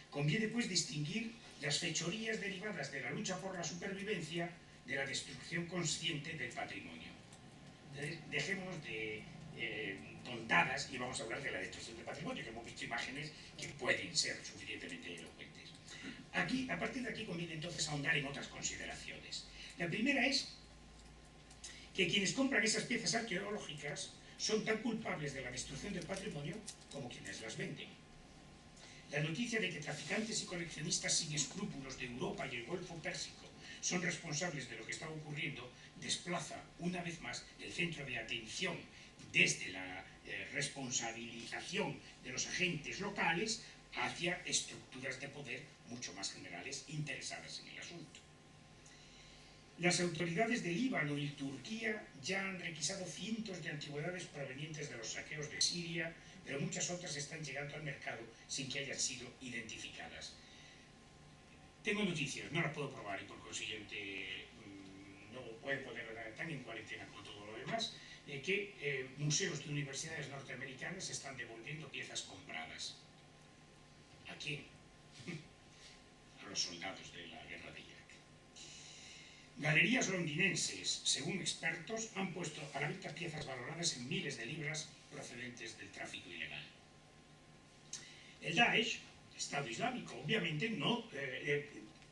Conviene pues distinguir las fechorías derivadas de la lucha por la supervivencia de la destrucción consciente del patrimonio. Dejémonos de tontadas y vamos a hablar de la destrucción del patrimonio, que hemos visto imágenes que pueden ser suficientemente elocuentes. Aquí, a partir de aquí conviene entonces ahondar en otras consideraciones. La primera es que quienes compran esas piezas arqueológicas son tan culpables de la destrucción del patrimonio como quienes las venden. La noticia de que traficantes y coleccionistas sin escrúpulos de Europa y el Golfo Pérsico son responsables de lo que está ocurriendo desplaza una vez más el centro de atención desde la responsabilización de los agentes locales hacia estructuras de poder mucho más generales interesadas en el asunto. Las autoridades de Líbano y Turquía ya han requisado cientos de antigüedades provenientes de los saqueos de Siria, pero muchas otras están llegando al mercado sin que hayan sido identificadas. Tengo noticias, no las puedo probar y por consiguiente no puedo ponerlas tan en cuarentena como todo lo demás, que museos de universidades norteamericanas están devolviendo piezas compradas. ¿A quién? A los soldados de la guerra de Irak. Galerías londinenses, según expertos, han puesto a la venta piezas valoradas en miles de libras procedentes del tráfico ilegal. El Daesh, Estado Islámico, obviamente no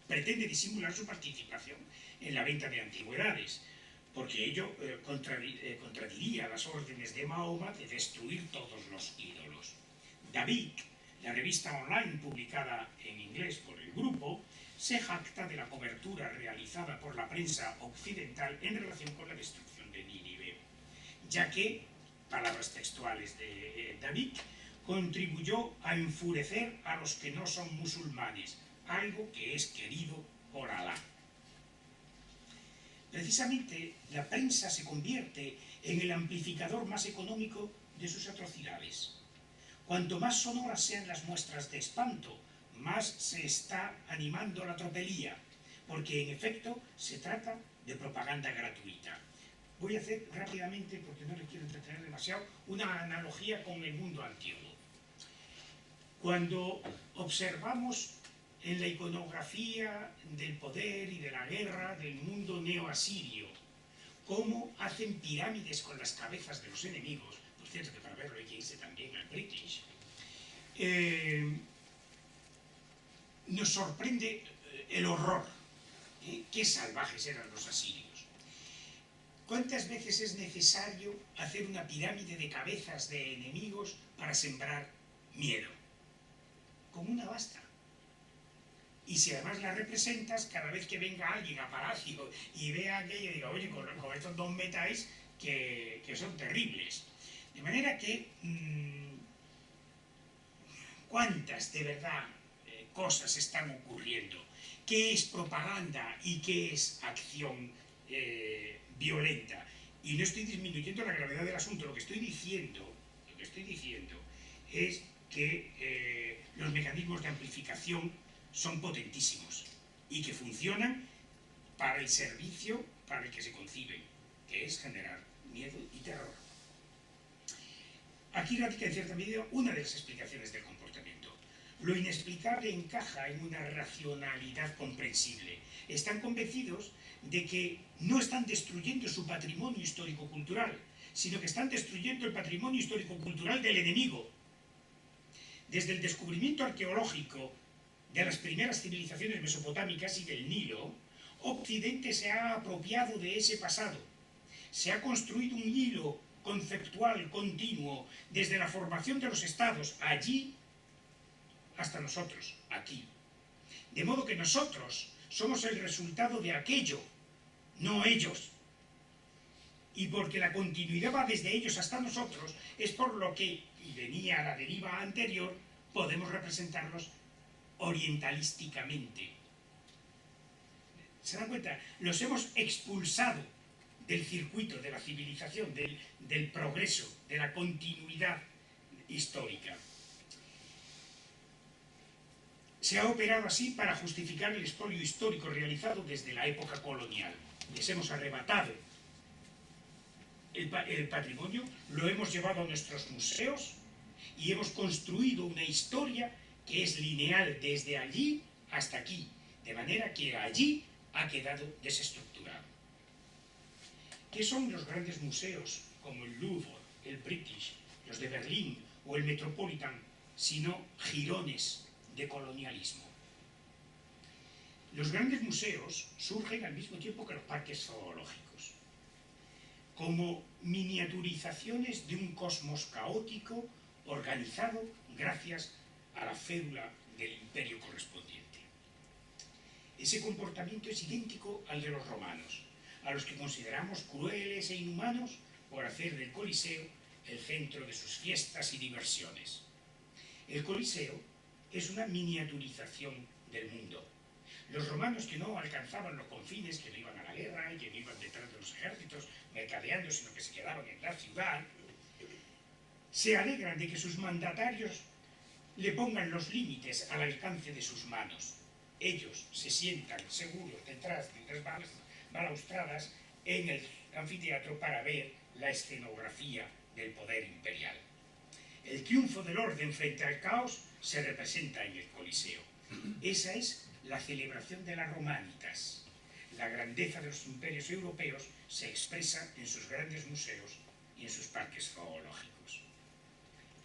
pretende disimular su participación en la venta de antigüedades, porque ello contradiría las órdenes de Mahoma de destruir todos los ídolos. David, la revista online publicada en inglés por el grupo, se jacta de la cobertura realizada por la prensa occidental en relación con la destrucción de Nínive, ya que, palabras textuales de David, contribuyó a enfurecer a los que no son musulmanes, algo que es querido por Alá. Precisamente la prensa se convierte en el amplificador más económico de sus atrocidades. Cuanto más sonoras sean las muestras de espanto, más se está animando la tropelía, porque en efecto se trata de propaganda gratuita. Voy a hacer rápidamente, porque no le quiero entretener demasiado, una analogía con el mundo antiguo. Cuando observamos en la iconografía del poder y de la guerra del mundo neoasirio cómo hacen pirámides con las cabezas de los enemigos, por cierto que para verlo hay que irse también al British, nos sorprende el horror. Qué salvajes eran los asirios. ¿Cuántas veces es necesario hacer una pirámide de cabezas de enemigos para sembrar miedo? Con una basta. Y si además la representas, cada vez que venga alguien a Palacio y vea aquello y diga, oye, con estos dos metáis que son terribles. De manera que, ¿cuántas de verdad cosas están ocurriendo? ¿Qué es propaganda y qué es acción violenta? Y no estoy disminuyendo la gravedad del asunto, lo que estoy diciendo es que los mecanismos de amplificación son potentísimos y que funcionan para el servicio para el que se conciben, que es generar miedo y terror. Aquí radica en cierta medida una de las explicaciones del comportamiento. Lo inexplicable encaja en una racionalidad comprensible. Están convencidos de que no están destruyendo su patrimonio histórico-cultural, sino que están destruyendo el patrimonio histórico-cultural del enemigo. Desde el descubrimiento arqueológico de las primeras civilizaciones mesopotámicas y del Nilo, Occidente se ha apropiado de ese pasado. Se ha construido un hilo conceptual continuo desde la formación de los estados allí hasta nosotros, aquí. De modo que nosotros somos el resultado de aquello, no ellos. Y porque la continuidad va desde ellos hasta nosotros, es por lo que, y venía a la deriva anterior, podemos representarlos orientalísticamente. ¿Se dan cuenta? Los hemos expulsado del circuito, de la civilización, del progreso, de la continuidad histórica. Se ha operado así para justificar el expolio histórico realizado desde la época colonial. Les hemos arrebatado el patrimonio, lo hemos llevado a nuestros museos y hemos construido una historia que es lineal desde allí hasta aquí, de manera que allí ha quedado desestructurado. ¿Qué son los grandes museos como el Louvre, el British, los de Berlín o el Metropolitan, sino jirones de colonialismo? Los grandes museos surgen al mismo tiempo que los parques zoológicos, como miniaturizaciones de un cosmos caótico organizado gracias a la cédula del imperio correspondiente. Ese comportamiento es idéntico al de los romanos, a los que consideramos crueles e inhumanos por hacer del Coliseo el centro de sus fiestas y diversiones. El Coliseo es una miniaturización del mundo. Los romanos, que no alcanzaban los confines, que no iban a la guerra y que no iban detrás de los ejércitos mercadeando, sino que se quedaban en la ciudad, se alegran de que sus mandatarios le pongan los límites al alcance de sus manos. Ellos se sientan seguros detrás de unas balaustradas en el anfiteatro para ver la escenografía del poder imperial. El triunfo del orden frente al caos se representa en el Coliseo. Esa es la celebración de las Romanitas. La grandeza de los imperios europeos se expresa en sus grandes museos y en sus parques zoológicos.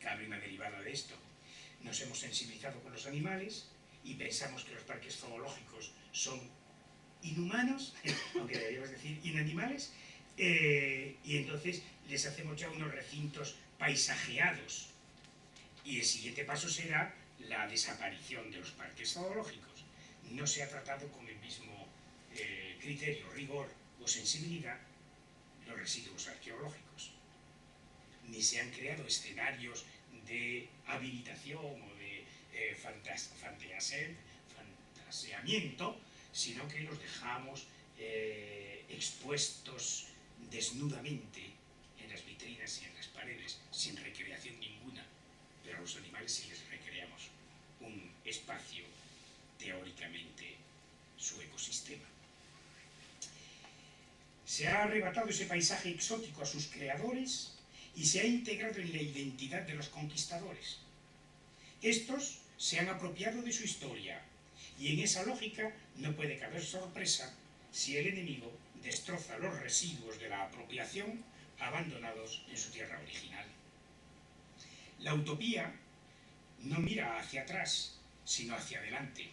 Cabe una derivada de esto. Nos hemos sensibilizado con los animales y pensamos que los parques zoológicos son inhumanos, aunque deberíamos decir inanimales, y entonces les hacemos ya unos recintos paisajeados. Y el siguiente paso será la desaparición de los parques zoológicos. No se ha tratado con el mismo criterio, rigor o sensibilidad los residuos arqueológicos. Ni se han creado escenarios de habilitación o de fantaseamiento, sino que los dejamos expuestos desnudamente en las vitrinas y en las paredes, sin recreación ninguna. Pero a los animales sí les recreamos un espacio, teóricamente, su ecosistema. Se ha arrebatado ese paisaje exótico a sus creadores y se ha integrado en la identidad de los conquistadores. Estos se han apropiado de su historia y en esa lógica no puede caber sorpresa si el enemigo destroza los residuos de la apropiación abandonados en su tierra original. La utopía no mira hacia atrás, sino hacia adelante.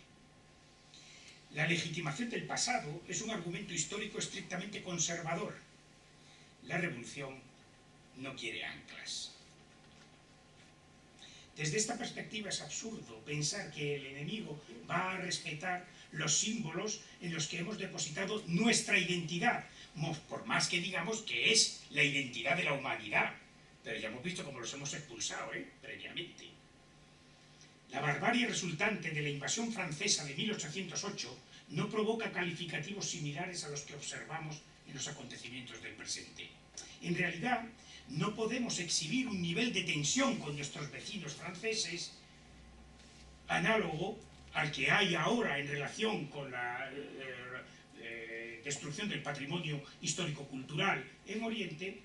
La legitimación del pasado es un argumento histórico estrictamente conservador. La revolución no quiere anclas. Desde esta perspectiva es absurdo pensar que el enemigo va a respetar los símbolos en los que hemos depositado nuestra identidad, por más que digamos que es la identidad de la humanidad. Pero ya hemos visto cómo los hemos expulsado previamente. La barbarie resultante de la invasión francesa de 1808 no provoca calificativos similares a los que observamos en los acontecimientos del presente. En realidad, no podemos exhibir un nivel de tensión con nuestros vecinos franceses análogo al que hay ahora en relación con la destrucción del patrimonio histórico-cultural en Oriente,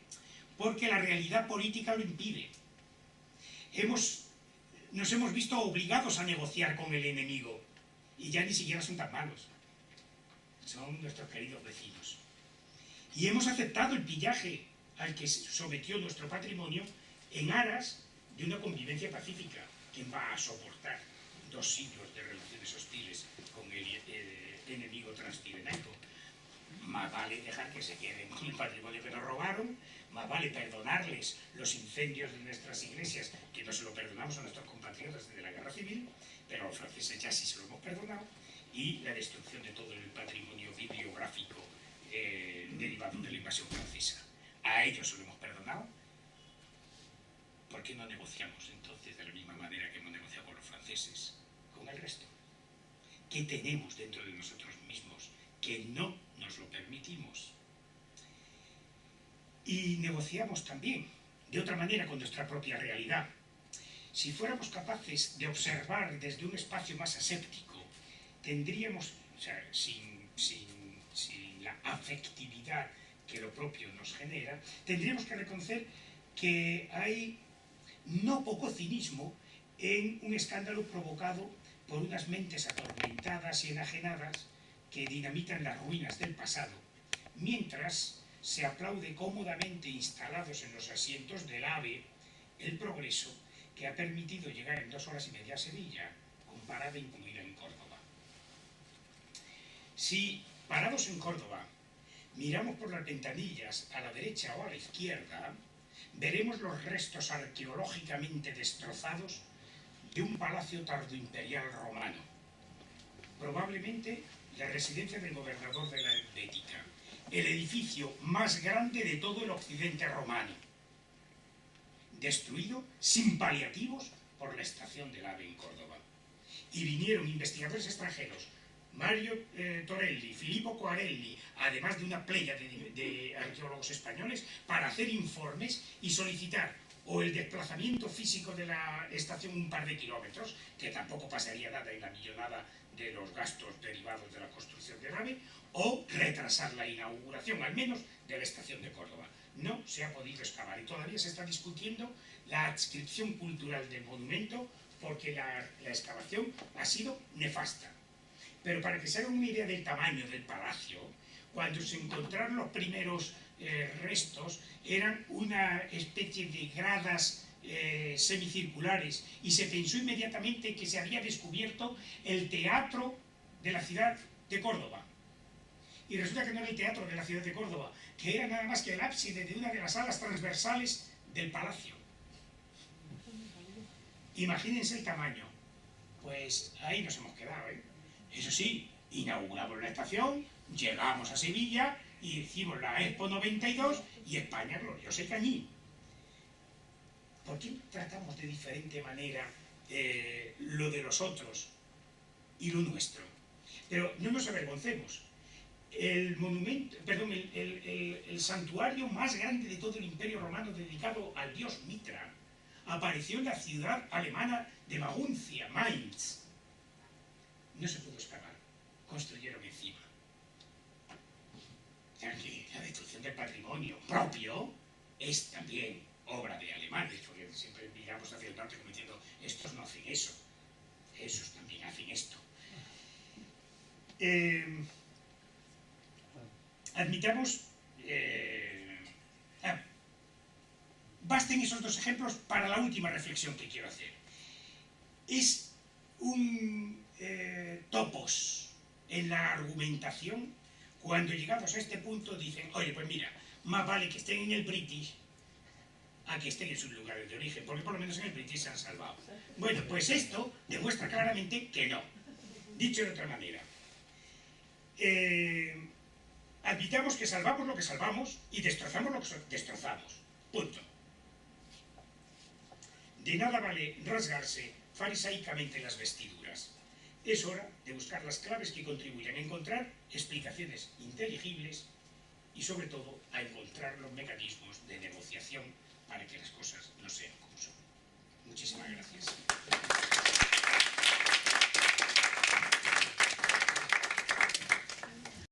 porque la realidad política lo impide. Nos hemos visto obligados a negociar con el enemigo, y ya ni siquiera son tan malos. Son nuestros queridos vecinos. Y hemos aceptado el pillaje al que sometió nuestro patrimonio en aras de una convivencia pacífica. ¿Quién va a soportar 2 siglos de relaciones hostiles con el enemigo transtirenaico? Más vale dejar que se queden con el patrimonio que nos robaron, más vale perdonarles los incendios de nuestras iglesias, que no se lo perdonamos a nuestros compatriotas desde la guerra civil, pero a los franceses ya sí se lo hemos perdonado, y la destrucción de todo el patrimonio bibliográfico derivado de la invasión francesa. A ellos se lo hemos perdonado. ¿Por qué no negociamos entonces de la misma manera que hemos negociado con los franceses, con el resto? ¿Qué tenemos dentro de nosotros mismos que no nos lo permitimos? y negociamos también, de otra manera, con nuestra propia realidad. Si fuéramos capaces de observar desde un espacio más aséptico, tendríamos, o sea, sin la afectividad que lo propio nos genera, tendríamos que reconocer que hay no poco cinismo en un escándalo provocado por unas mentes atormentadas y enajenadas que dinamitan las ruinas del pasado, mientras se aplaude cómodamente instalados en los asientos del AVE el progreso que ha permitido llegar en 2 horas y media a Sevilla, con parada incluida en Córdoba. Si, parados en Córdoba, miramos por las ventanillas a la derecha o a la izquierda, veremos los restos arqueológicamente destrozados de un palacio tardoimperial romano, probablemente la residencia del gobernador de la Helvética, el edificio más grande de todo el occidente romano, destruido sin paliativos por la estación del AVE en Córdoba. Y vinieron investigadores extranjeros, Mario Torelli, Filippo Coarelli, además de una playa de arqueólogos españoles, para hacer informes y solicitar o el desplazamiento físico de la estación un par de kilómetros, que tampoco pasaría nada en la millonada de los gastos derivados de la construcción del AVE, o retrasar la inauguración, al menos, de la estación de Córdoba. No se ha podido excavar y todavía se está discutiendo la adscripción cultural del monumento porque la excavación ha sido nefasta. Pero para que se hagan una idea del tamaño del palacio, cuando se encontraron los primeros restos, eran una especie de gradas semicirculares y se pensó inmediatamente que se había descubierto el teatro de la ciudad de Córdoba. Y resulta que no era el teatro de la ciudad de Córdoba, que era nada más que el ábside de una de las alas transversales del palacio. Imagínense el tamaño. Pues ahí nos hemos quedado, ¿eh? Eso sí, inauguramos la estación, llegamos a Sevilla y hicimos la Expo 92 y España gloriosa y cañí. ¿Por qué tratamos de diferente manera lo de los otros y lo nuestro? Pero no nos avergoncemos. El monumento, perdón, el santuario más grande de todo el Imperio Romano dedicado al dios Mitra apareció en la ciudad alemana de Maguncia, Mainz. No se pudo excavar, construyeron encima. La destrucción del patrimonio propio es también obra de alemanes, porque siempre miramos hacia el norte como diciendo, estos no hacen eso, esos también hacen esto. Admitamos, basten esos dos ejemplos para la última reflexión que quiero hacer. Es un topos en la argumentación cuando llegados a este punto dicen, oye, pues mira, más vale que estén en el British a que estén en sus lugares de origen, porque por lo menos en el British se han salvado. Bueno, pues esto demuestra claramente que no. Dicho de otra manera, admitamos que salvamos lo que salvamos y destrozamos lo que destrozamos. Punto. De nada vale rasgarse farisaicamente las vestiduras. Es hora de buscar las claves que contribuyan a encontrar explicaciones inteligibles y, sobre todo, a encontrar los mecanismos de negociación para que las cosas no sean como son. Muchísimas gracias.